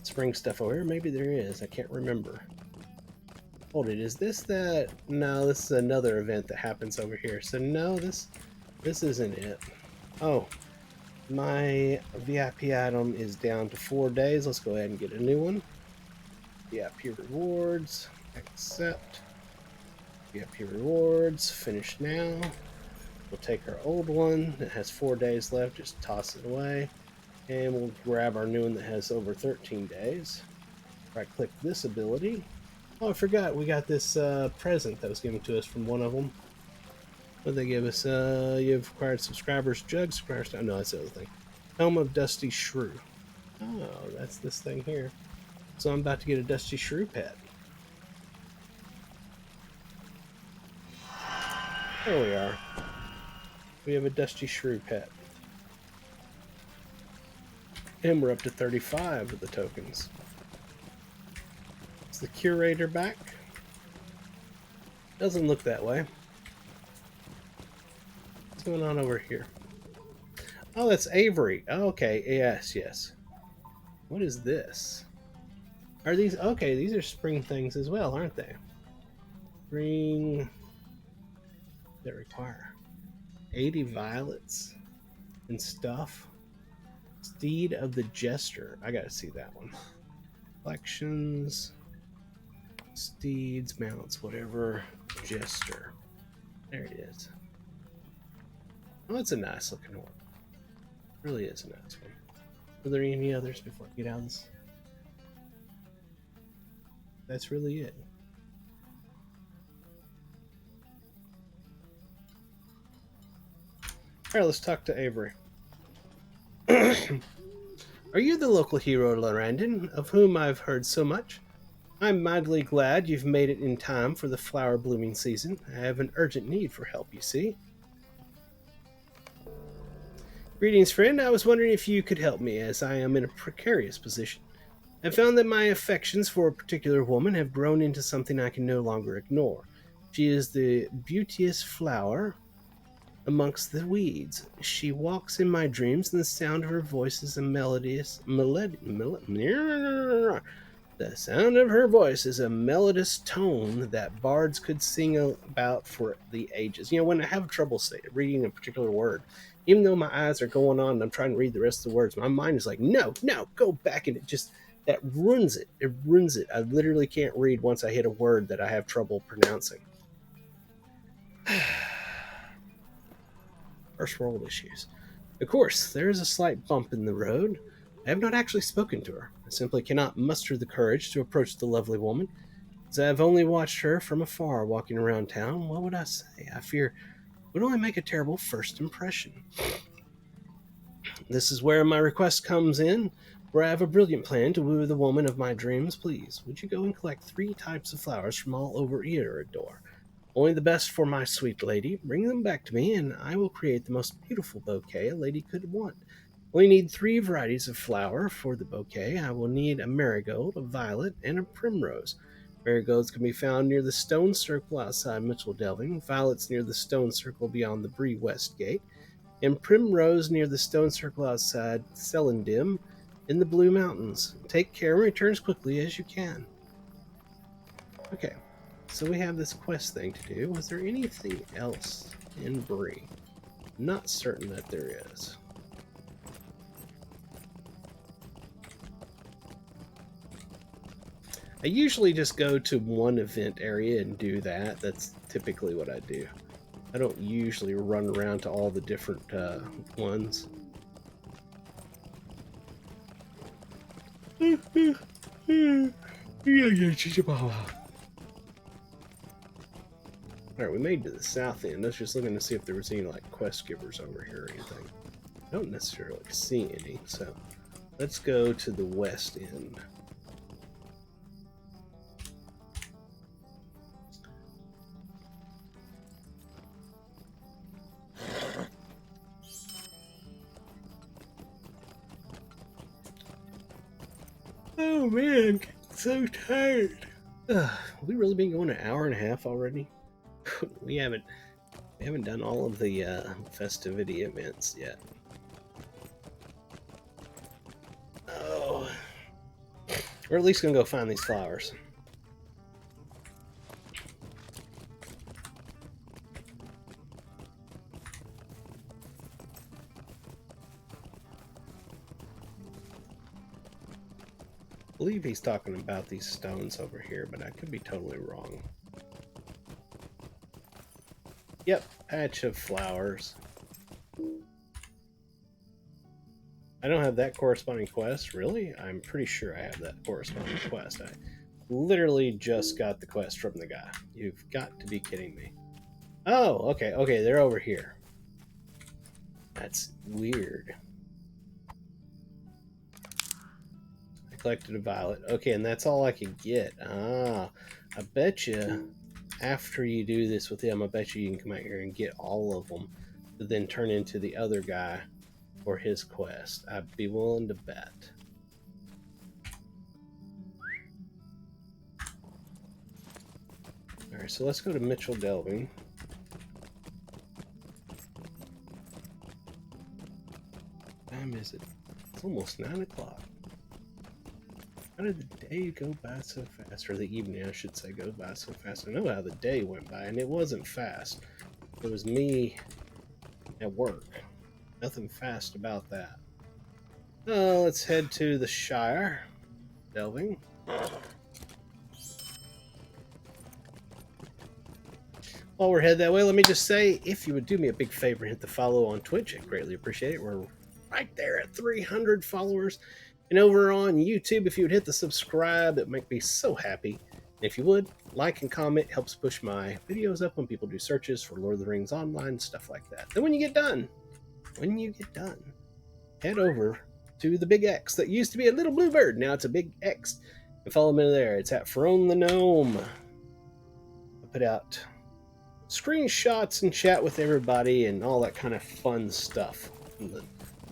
Speaker 1: spring stuff over here. Maybe there is. I can't remember. Hold it. Is this that? No, this is another event that happens over here. So no, this isn't it. Oh, my VIP item is down to 4 days. Let's go ahead and get a new one. VIP rewards. Accept. VIP rewards. Finish now. We'll take our old one that has 4 days left. Just toss it away. And we'll grab our new one that has over 13 days. Right click this ability. Oh, I forgot. We got this present that was given to us from one of them. What did they give us? You've acquired subscribers. Jug subscribers. Oh, no, that's the other thing. Helm of Dusty Shrew. Oh, that's this thing here. So I'm about to get a Dusty Shrew pet. There we are. We have a Dusty Shrew pet. And we're up to 35 of the tokens. Is the curator back? Doesn't look that way. What's going on over here? Oh, that's Avery. Oh, okay, yes, yes. What is this? Are these... Okay, these are spring things as well, aren't they? Spring... that require 80 violets and stuff. Steed of the Jester. I gotta see that one. Collections... Steeds, mounts, whatever. Jester. There it is. Oh, that's a nice looking one. Really is a nice one. Are there any others before I get out of this? That's really it. Alright, let's talk to Avery. Are you the local hero, Lorrandan, of whom I've heard so much? I'm mightily glad you've made it in time for the flower blooming season. I have an urgent need for help, you see. Greetings, friend. I was wondering if you could help me, as I am in a precarious position. I found that my affections for a particular woman have grown into something I can no longer ignore. She is the beauteous flower amongst the weeds. She walks in my dreams, and the sound of her voice is a melodious the sound of her voice is a melodious tone that bards could sing about for the ages. You know, when I have trouble reading a particular word, even though my eyes are going on and I'm trying to read the rest of the words, my mind is like, no, go back, and it just, that ruins it. It ruins it. I literally can't read once I hit a word that I have trouble pronouncing. First world issues. Of course, there is a slight bump in the road. I have not actually spoken to her. I simply cannot muster the courage to approach the lovely woman, as I have only watched her from afar walking around town. What would I say? I fear it would only make a terrible first impression. This is where my request comes in, for I have a brilliant plan to woo the woman of my dreams. Please, would you go and collect 3 types of flowers from all over Eridor? Only the best for my sweet lady. Bring them back to me, and I will create the most beautiful bouquet a lady could want. We need 3 varieties of flower for the bouquet. I will need a marigold, a violet, and a primrose. Marigolds can be found near the stone circle outside Mitchell Delving, violets near the stone circle beyond the Bree West Gate, and primrose near the stone circle outside Celendim in the Blue Mountains. Take care and return as quickly as you can. Okay, so we have this quest thing to do. Was there anything else in Bree? Not certain that there is. I usually just go to one event area and do that. That's typically what I do. I don't usually run around to all the different ones. Alright, we made it to the south end. I was just looking to see if there was any like quest givers over here or anything. I don't necessarily see any, so let's go to the west end. Oh man, so tired. We really been going an hour and a half already? we haven't done all of the festivity events yet. Oh, we're at least gonna go find these flowers. I believe he's talking about these stones over here, but I could be totally wrong. Yep, patch of flowers. I don't have that corresponding quest, really? I'm pretty sure I have that corresponding quest. I literally just got the quest from the guy. You've got to be kidding me. Oh, okay, they're over here. That's weird. I collected a violet. Okay, and that's all I could get. Ah, I bet you after you do this with him, I bet you can come out here and get all of them to then turn into the other guy for his quest. I'd be willing to bet. Alright, so let's go to Mitchell Delving. What time is it? It's almost 9 o'clock. How did the day go by so fast? Or the evening, I should say, go by so fast. I know how the day went by, and it wasn't fast. It was me at work. Nothing fast about that. Let's head to the Shire. Delving. While we're headed that way, let me just say, if you would do me a big favor and hit the follow on Twitch, I'd greatly appreciate it. We're right there at 300 followers. And over on YouTube, if you would hit the subscribe, it would make me so happy. And if you would, like and comment, helps push my videos up when people do searches for Lord of the Rings Online, stuff like that. Then when you get done, head over to the big X that used to be a little blue bird. Now it's a big X. And follow me there. It's at Ferone the Gnome. I put out screenshots and chat with everybody and all that kind of fun stuff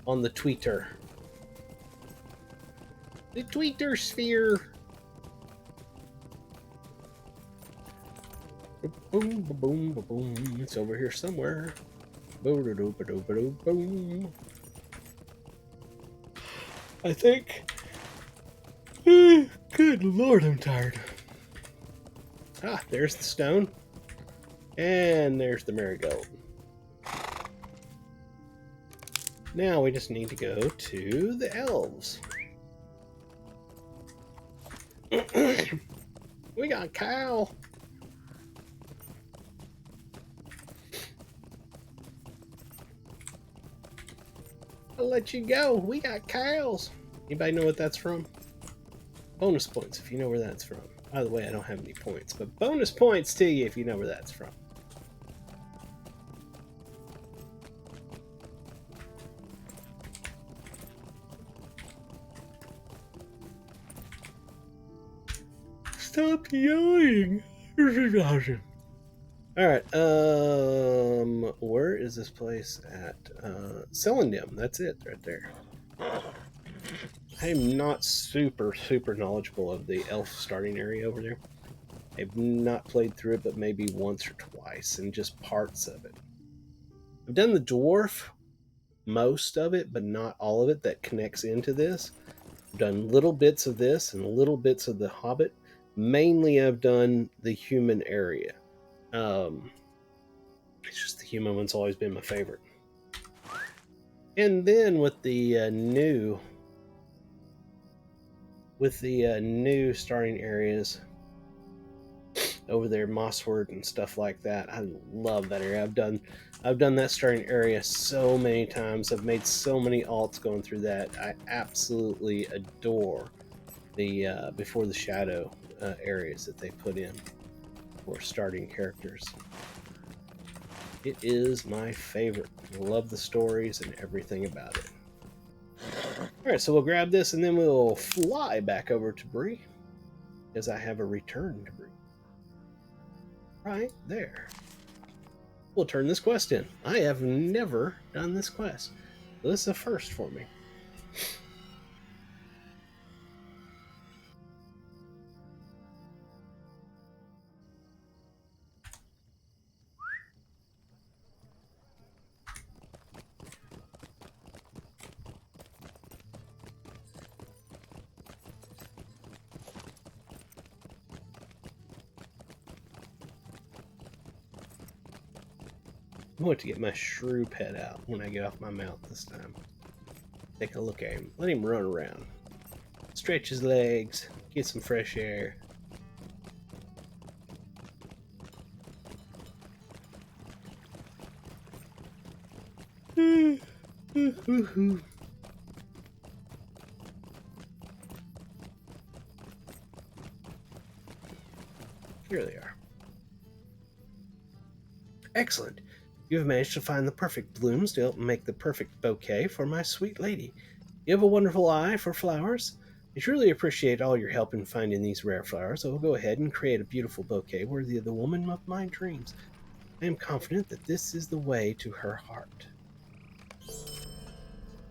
Speaker 1: on the Twitter. The Twitter sphere. Boom, boom, boom, boom. It's over here somewhere. Boom. I think. Good Lord, I'm tired. Ah, there's the stone. And there's the marigold. Now we just need to go to the elves. We got Kyle. I'll let you go. We got cows. Anybody know what that's from? Bonus points if you know where that's from. By the way, I don't have any points, but bonus points to you if you know where that's from. Stop yelling! Alright, where is this place at? Celandem, that's it right there. I am not super knowledgeable of the elf starting area over there. I've not played through it, but maybe once or twice, and just parts of it. I've done the dwarf, most of it, but not all of it that connects into this. I've done little bits of this and little bits of the Hobbit. Mainly, I've done the human area. It's just the human one's always been my favorite. And then with the new starting areas over there, Mossword and stuff like that, I love that area. I've done that starting area so many times. I've made so many alts going through that. I absolutely adore the Before the Shadow areas that they put in for starting characters. It is my favorite. I love the stories and everything about it. Alright, so we'll grab this and then we'll fly back over to Bree, because I have a return to Bree. Right there. We'll turn this quest in. I have never done this quest. So this is a first for me. I'm going to get my shrew pet out when I get off my mount this time. Take a look at him. Let him run around. Stretch his legs. Get some fresh air. Here they are. Excellent. You have managed to find the perfect blooms to help make the perfect bouquet for my sweet lady. You have a wonderful eye for flowers. I truly appreciate all your help in finding these rare flowers. I will go ahead and create a beautiful bouquet worthy of the woman of my dreams. I am confident that this is the way to her heart.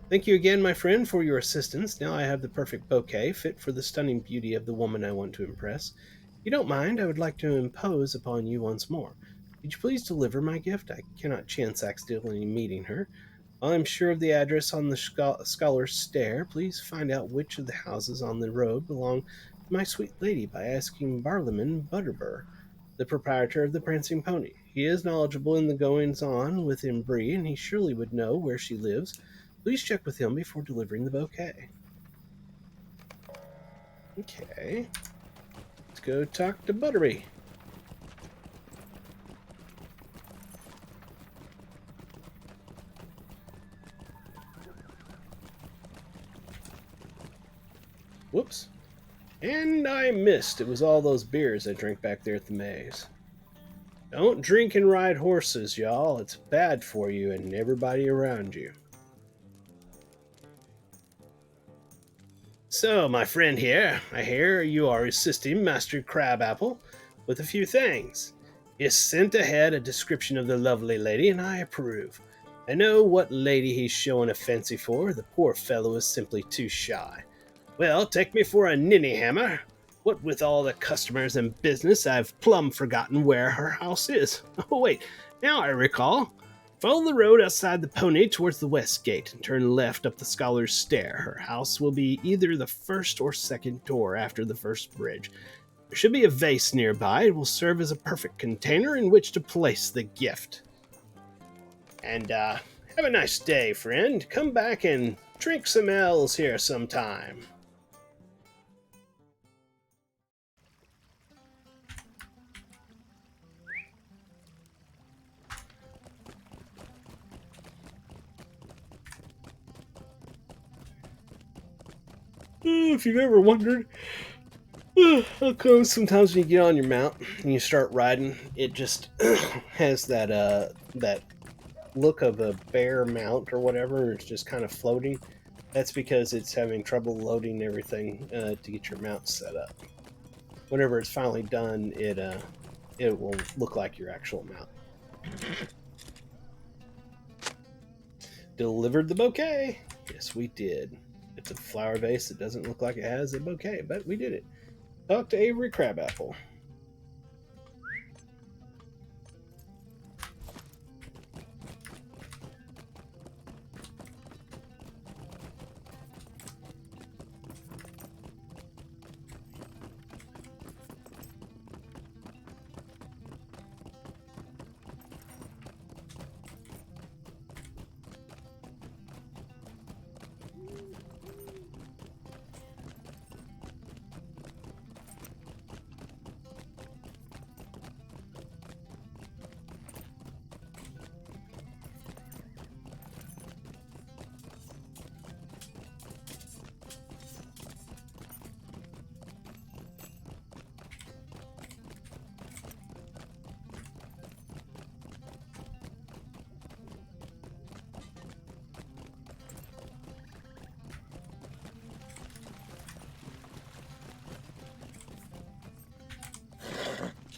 Speaker 1: Thank you again, my friend, for your assistance. Now I have the perfect bouquet fit for the stunning beauty of the woman I want to impress. If you don't mind, I would like to impose upon you once more. Could you please deliver my gift? I cannot chance accidentally meeting her. While I'm sure of the address on the scholar's stair, please find out which of the houses on the road belong to my sweet lady by asking Barliman Butterbur, the proprietor of the Prancing Pony. He is knowledgeable in the goings-on within Bree, and he surely would know where she lives. Please check with him before delivering the bouquet. Okay. Let's go talk to Buttery. Whoops. And I missed. It was all those beers I drank back there at the maze. Don't drink and ride horses, y'all. It's bad for you and everybody around you. So, my friend here, I hear you are assisting Master Crabapple with a few things. He sent ahead a description of the lovely lady, and I approve. I know what lady he's showing a fancy for. The poor fellow is simply too shy. Well, take me for a ninny hammer. What with all the customers and business, I've plumb forgotten where her house is. Oh, wait, now I recall. Follow the road outside the pony towards the west gate and turn left up the scholar's stair. Her house will be either the first or second door after the first bridge. There should be a vase nearby. It will serve as a perfect container in which to place the gift. And, have a nice day, friend. Come back and drink some ales here sometime. If you've ever wondered how come sometimes when you get on your mount and you start riding, it just has that look of a bear mount or whatever, and it's just kind of floating. That's because it's having trouble loading everything to get your mount set up. Whenever it's finally done, it will look like your actual mount. Delivered the bouquet. Yes, we did. It's a flower vase that doesn't look like it has a bouquet, but we did it. Talk to Avery Crabapple.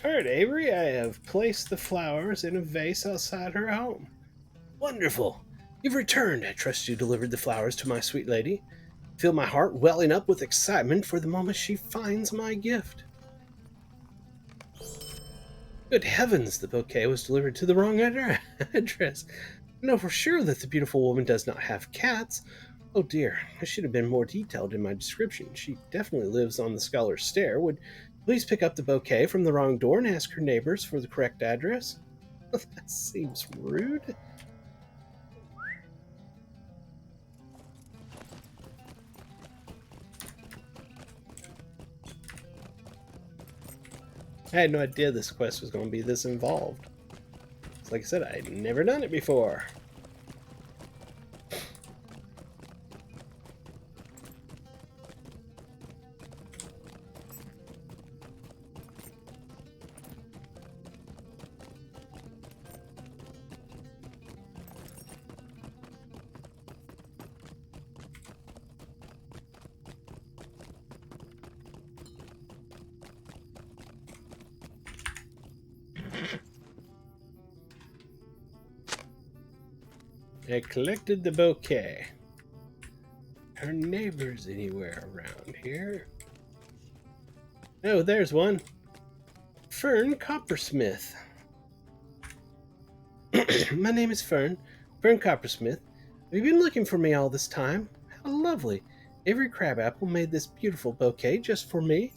Speaker 1: All right, Avery, I have placed the flowers in a vase outside her home. Wonderful. You've returned. I trust you delivered the flowers to my sweet lady. Feel my heart welling up with excitement for the moment she finds my gift. Good heavens, the bouquet was delivered to the wrong address. I know for sure that the beautiful woman does not have cats. Oh dear, I should have been more detailed in my description. She definitely lives on the Scholar's Stair. Would please pick up the bouquet from the wrong door and ask her neighbors for the correct address? That seems rude. I had no idea this quest was going to be this involved. Like I said, I'd never done it before. I collected the bouquet. Are neighbors anywhere around here? Oh, there's one. Fern Coppersmith. My name is Fern Coppersmith. Have you been looking for me all this time? How lovely. Avery Crabapple made this beautiful bouquet just for me.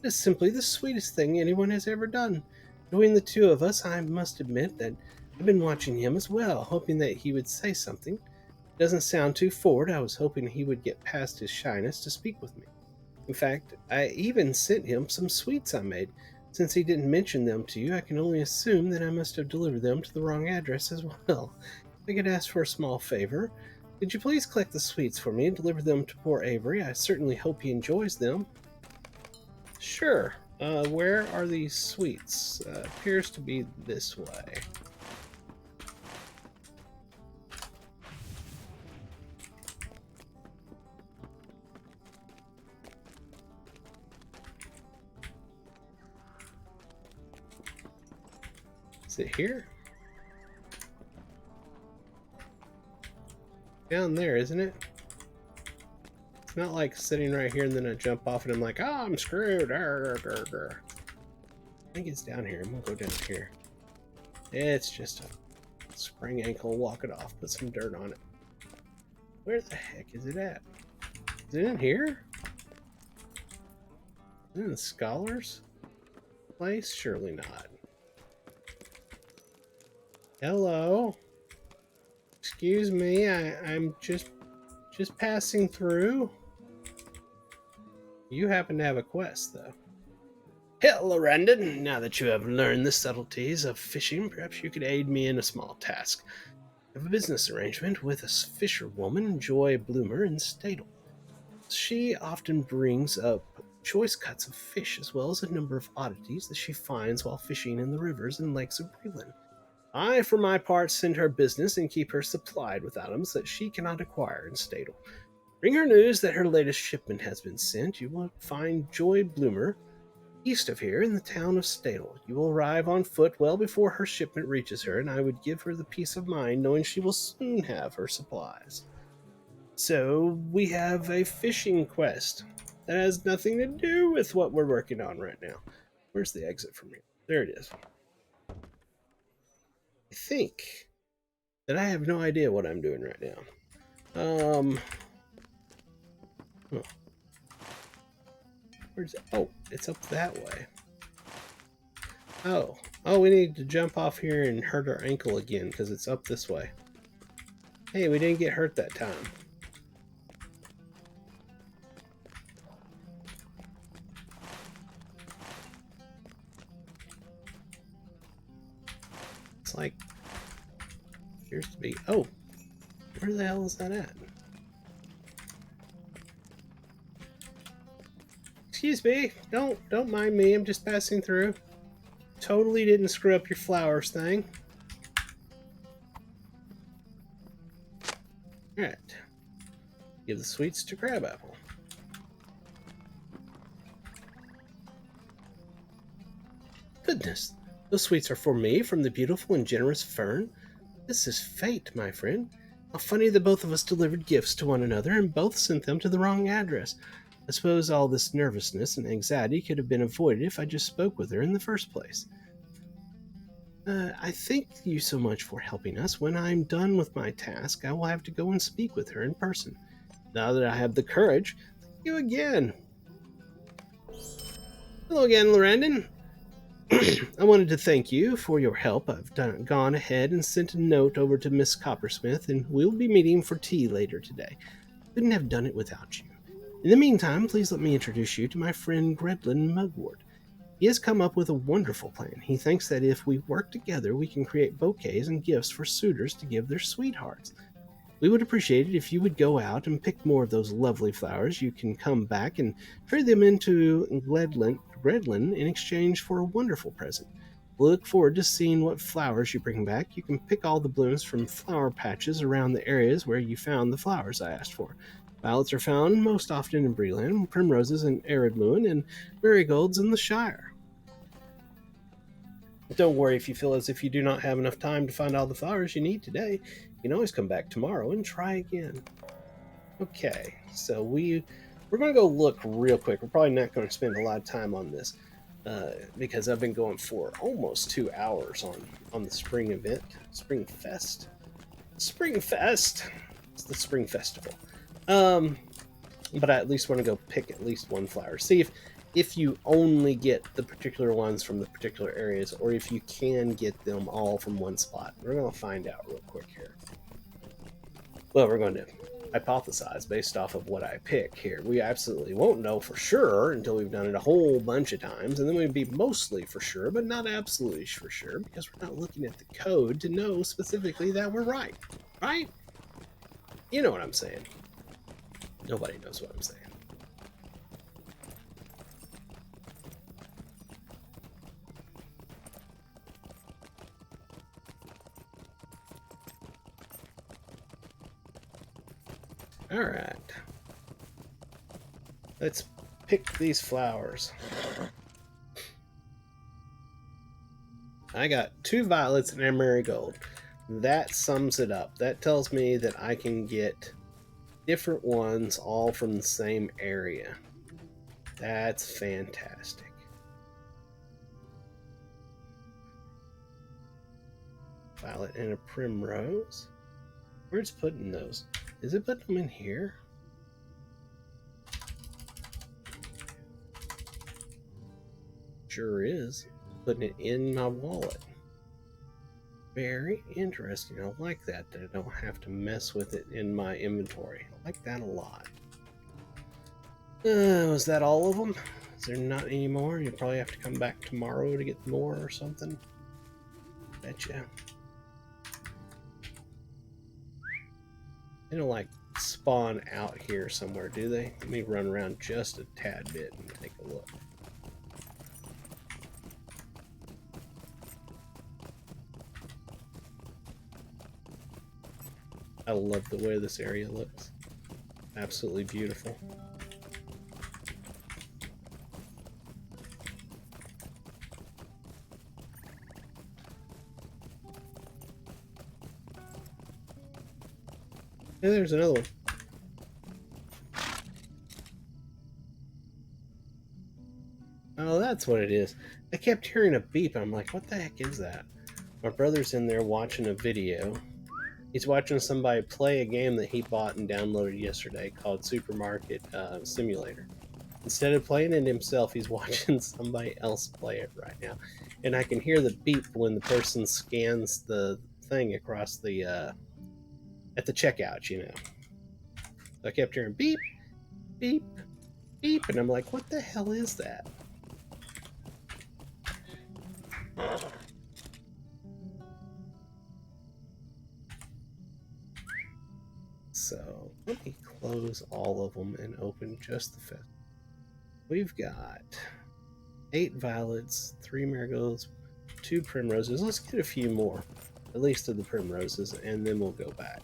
Speaker 1: It is simply the sweetest thing anyone has ever done. Between the two of us, I must admit that I've been watching him as well, hoping that he would say something. It doesn't sound too forward. I was hoping he would get past his shyness to speak with me. In fact, I even sent him some sweets I made. Since he didn't mention them to you, I can only assume that I must have delivered them to the wrong address as well. If I could ask for a small favor, could you please collect the sweets for me and deliver them to poor Avery? I certainly hope he enjoys them. Sure. Where are these sweets? Appears to be this way. Is it here? Down there, isn't it? It's not like sitting right here and then I jump off and I'm like, oh, I'm screwed. Arr, arr, arr. I think it's down here. I'm gonna go down here. It's just a spring ankle. Walk it off. Put some dirt on it. Where the heck is it at? Is it in here? Is it in the Scholar's place? Surely not. Hello? Excuse me, I'm just passing through. You happen to have a quest, though. Hell, Lorrandan, now that you have learned the subtleties of fishing, perhaps you could aid me in a small task. I have a business arrangement with a fisherwoman, Joy Bloomer, in Stadel. She often brings up choice cuts of fish as well as a number of oddities that she finds while fishing in the rivers and lakes of Breland. I, for my part, send her business and keep her supplied with items that she cannot acquire in Stadel. Bring her news that her latest shipment has been sent. You will find Joy Bloomer east of here in the town of Stadel. You will arrive on foot well before her shipment reaches her, and I would give her the peace of mind knowing she will soon have her supplies. So, we have a fishing quest that has nothing to do with what we're working on right now. Where's the exit from here? There it is. I think that I have no idea what I'm doing right now. Huh. Where's it? Oh, it's up that way. Oh, we need to jump off here and hurt our ankle again because it's up this way. Hey, we didn't get hurt that time. It's like, appears to be, oh, where the hell is that at? Excuse me, don't mind me, I'm just passing through. Totally didn't screw up your flowers thing. Alright. Give the sweets to Crabapple. Goodness, those sweets are for me from the beautiful and generous Fern. This is fate, my friend. How funny that both of us delivered gifts to one another and both sent them to the wrong address. I suppose all this nervousness and anxiety could have been avoided if I just spoke with her in the first place. I thank you so much for helping us. When I'm done with my task, I will have to go and speak with her in person. Now that I have the courage, thank you again. Hello again, Lorrandan. I wanted to thank you for your help. I've gone ahead and sent a note over to Miss Coppersmith, and we'll be meeting for tea later today. Couldn't have done it without you. In the meantime, please let me introduce you to my friend Gredlin Mugwort. He has come up with a wonderful plan. He thinks that if we work together, we can create bouquets and gifts for suitors to give their sweethearts. We would appreciate it if you would go out and pick more of those lovely flowers. You can come back and trade them into Gredlin in exchange for a wonderful present. We'll look forward to seeing what flowers you bring back. You can pick all the blooms from flower patches around the areas where you found the flowers I asked for. Violets are found most often in Breland, primroses in Aridluin, and marigolds in the Shire. Don't worry if you feel as if you do not have enough time to find all the flowers you need today. You can always come back tomorrow and try again. Okay, so we're going to go look real quick. We're probably not going to spend a lot of time on this because I've been going for almost 2 hours on the spring event. Spring Fest. It's the Spring Festival. But I at least want to go pick at least one flower. See if you only get the particular ones from the particular areas, or if you can get them all from one spot. We're going to find out real quick here. Well, we're going to hypothesize based off of what I pick here. We absolutely won't know for sure until we've done it a whole bunch of times, and then we'd be mostly for sure, but not absolutely for sure, because we're not looking at the code to know specifically that we're right. Right? You know what I'm saying. Nobody knows what I'm saying. Alright. Let's pick these flowers. I got 2 violets and a marigold. That sums it up. That tells me that I can get different ones all from the same area. That's fantastic. Violet and a primrose. Where's putting those? Is it putting them in here? Sure is. Putting it in my wallet. Very interesting. I like that I don't have to mess with it in my inventory. I like that a lot. Was that all of them? Is there not any more? You'll probably have to come back tomorrow to get more or something. Betcha. They don't like spawn out here somewhere, do they? Let me run around just a tad bit and take a look. I love the way this area looks. Absolutely beautiful. Hey, there's another one. Oh, that's what it is. I kept hearing a beep. I'm like, what the heck is that? My brother's in there watching a video. He's watching somebody play a game that he bought and downloaded yesterday called Supermarket Simulator. Instead of playing it himself, he's watching somebody else play it right now. And I can hear the beep when the person scans the thing across the at the checkout, you know. So I kept hearing beep, beep, beep, and I'm like, what the hell is that? So let me close all of them and open just the fifth. We've got 8 violets, 3 marigolds, 2 primroses. Let's get a few more, at least of the primroses, and then we'll go back.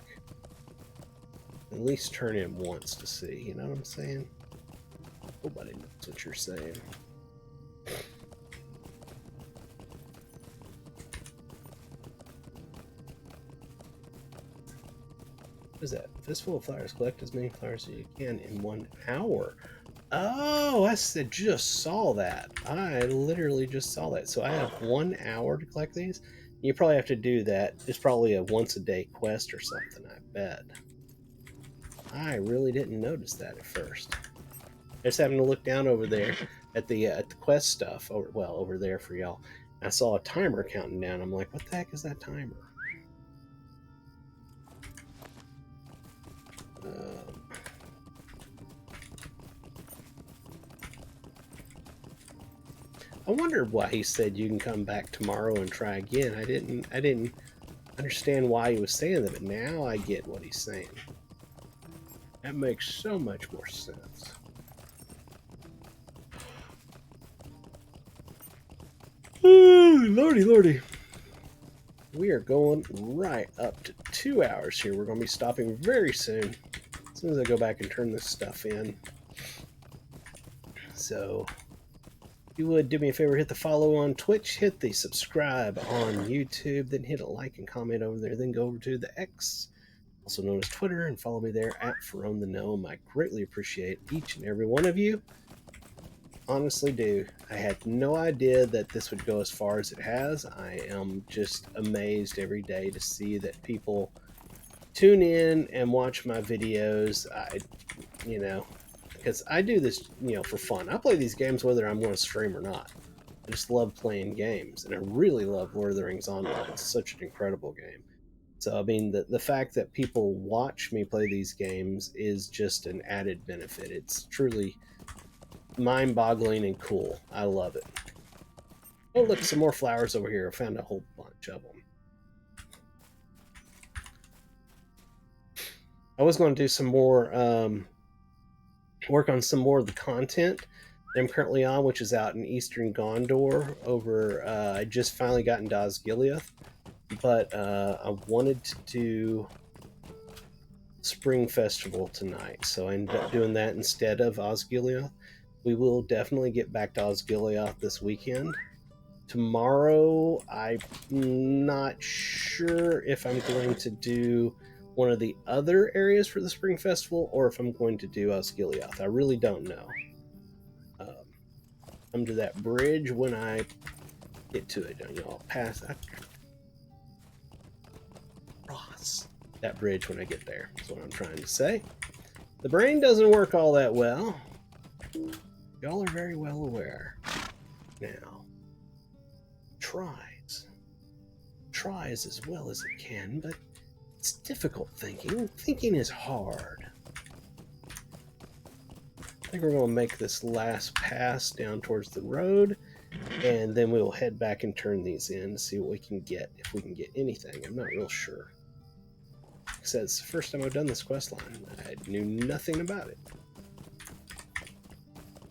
Speaker 1: At least turn in once to see, you know what I'm saying? Nobody knows what you're saying. What is that? Fistful of flowers. Collect as many flowers as you can in 1 hour. Oh, I just saw that. I literally just saw that. So I have 1 hour to collect these. You probably have to do that. It's probably a once a day quest or something, I bet. I really didn't notice that at first. I just happened to look down over there at the quest stuff over there for y'all. I saw a timer counting down. I'm like, what the heck is that timer? I wondered why he said you can come back tomorrow and try again. I didn't understand why he was saying that, but now I get what he's saying. That makes so much more sense. Ooh, lordy, lordy. We are going right up to 2 hours here. We're going to be stopping very soon. As soon as I go back and turn this stuff in. So, if you would do me a favor, hit the follow on Twitch, hit the subscribe on YouTube, then hit a like and comment over there, then go over to the X, also known as Twitter, and follow me there at Ferone the Gnome. I greatly appreciate each and every one of you. Honestly do. I had no idea that this would go as far as it has. I am just amazed every day to see that people tune in and watch my videos. Because I do this, for fun. I play these games whether I'm going to stream or not. I just love playing games, and I really love Lord of the Rings Online. It's such an incredible game. So, I mean, the fact that people watch me play these games is just an added benefit. It's truly mind-boggling and cool. I love it. Oh, look, some more flowers over here. I found a whole bunch of them. I was going to do some more, work on some more of the content that I'm currently on, which is out in Eastern Gondor over, I just finally got into Osgiliath, but I wanted to do Spring Festival tonight, so I ended up doing that instead of Osgiliath. We will definitely get back to Osgiliath this weekend. Tomorrow, I'm not sure if I'm going to do one of the other areas for the Spring Festival or if I'm going to do Osgiliath. I really don't know. Come to that bridge when I get to it. I'll pass across that bridge when I get there. That's what I'm trying to say. The brain doesn't work all that well. Y'all are very well aware. Now, tries as well as it can, but it's difficult thinking. Thinking is hard. I think we're going to make this last pass down towards the road, and then we will head back and turn these in to see what we can get, if we can get anything. I'm not real sure. said, it's the first time I've done this quest line. I knew nothing about it.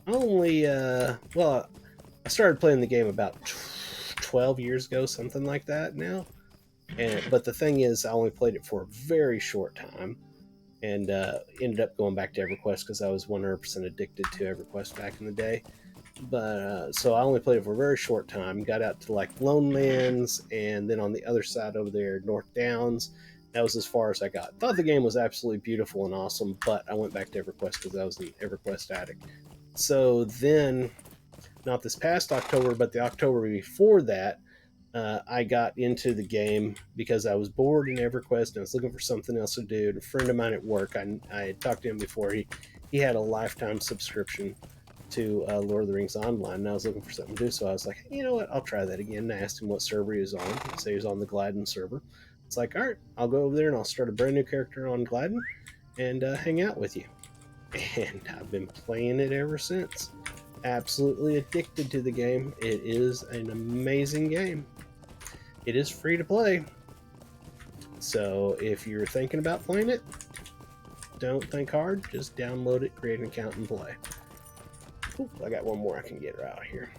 Speaker 1: Only, well, I started playing the game about 12 years ago, something like that now. But the thing is, I only played it for a very short time, and ended up going back to EverQuest because I was 100% addicted to EverQuest back in the day. But so I only played it for a very short time. Got out to like Lone Lands, and then on the other side over there, North Downs. That was as far as I got. Thought the game was absolutely beautiful and awesome, but I went back to EverQuest because I was an EverQuest addict. So then, not this past October, but the October before that, I got into the game because I was bored in EverQuest and I was looking for something else to do. And a friend of mine at work, I had talked to him before. He had a lifetime subscription to Lord of the Rings Online, and I was looking for something to do. So I was like, you know what? I'll try that again. And I asked him what server he was on. He said he was on the Gladden server. It's like, all right, I'll go over there and I'll start a brand new character on Gladden and hang out with you. And I've been playing it ever since. Absolutely addicted to the game. It is an amazing game. It is free to play. So if you're thinking about playing it, don't think hard. Just download it, create an account, and play. Ooh, I got one more I can get out here.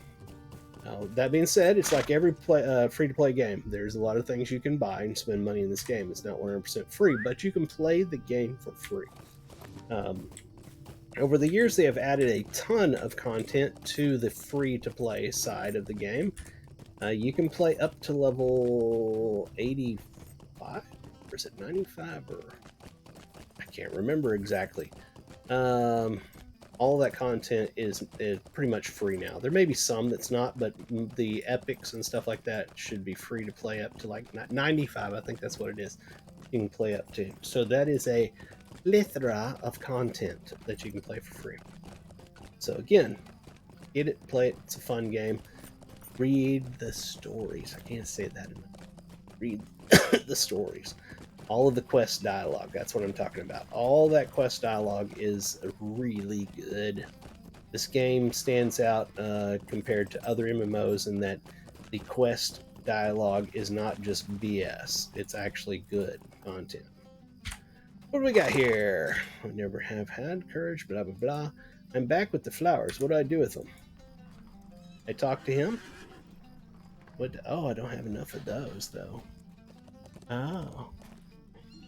Speaker 1: That being said, it's like every free-to-play game. There's a lot of things you can buy and spend money in this game. It's not 100% free, but you can play the game for free. Over the years, they have added a ton of content to the free-to-play side of the game. You can play up to level 85, or is it 95, or I can't remember exactly. All that content is pretty much free now. There may be some that's not, but the epics and stuff like that should be free to play up to like 95. I think that's what it is. You can play up to. So that is a plethora of content that you can play for free. So again, get it, play it. It's a fun game. Read the stories. I can't say that enough. Read the stories. All of the quest dialogue. That's what I'm talking about. All that quest dialogue is really good. This game stands out compared to other MMOs in that the quest dialogue is not just BS. It's actually good content. What do we got here? I never have had courage, blah, blah, blah. I'm back with the flowers. What do I do with them? I talk to him? What? Oh, I don't have enough of those, though. Oh.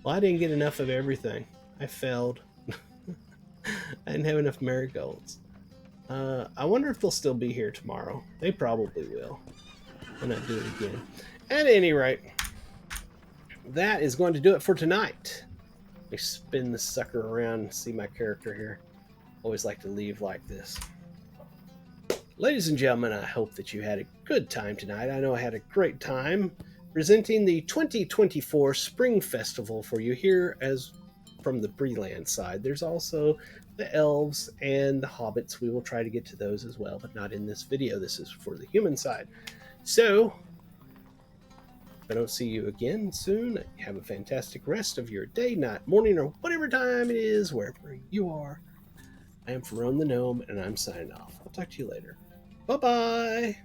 Speaker 1: Well, I didn't get enough of everything. I failed. I didn't have enough marigolds. I wonder if they'll still be here tomorrow. They probably will when I do it again. At any rate, that is going to do it for tonight. Let me spin this sucker around and see my character here. Always like to leave like this. Ladies and gentlemen, I hope that you had a good time tonight. I know I had a great time presenting the 2024 Spring Festival for you here as from the Breland side. There's also the elves and the hobbits. We will try to get to those as well, but not in this video. This is for the human side. So, if I don't see you again soon, have a fantastic rest of your day, night, morning, or whatever time it is, wherever you are. I am Ferone the Gnome, and I'm signing off. I'll talk to you later. Bye-bye!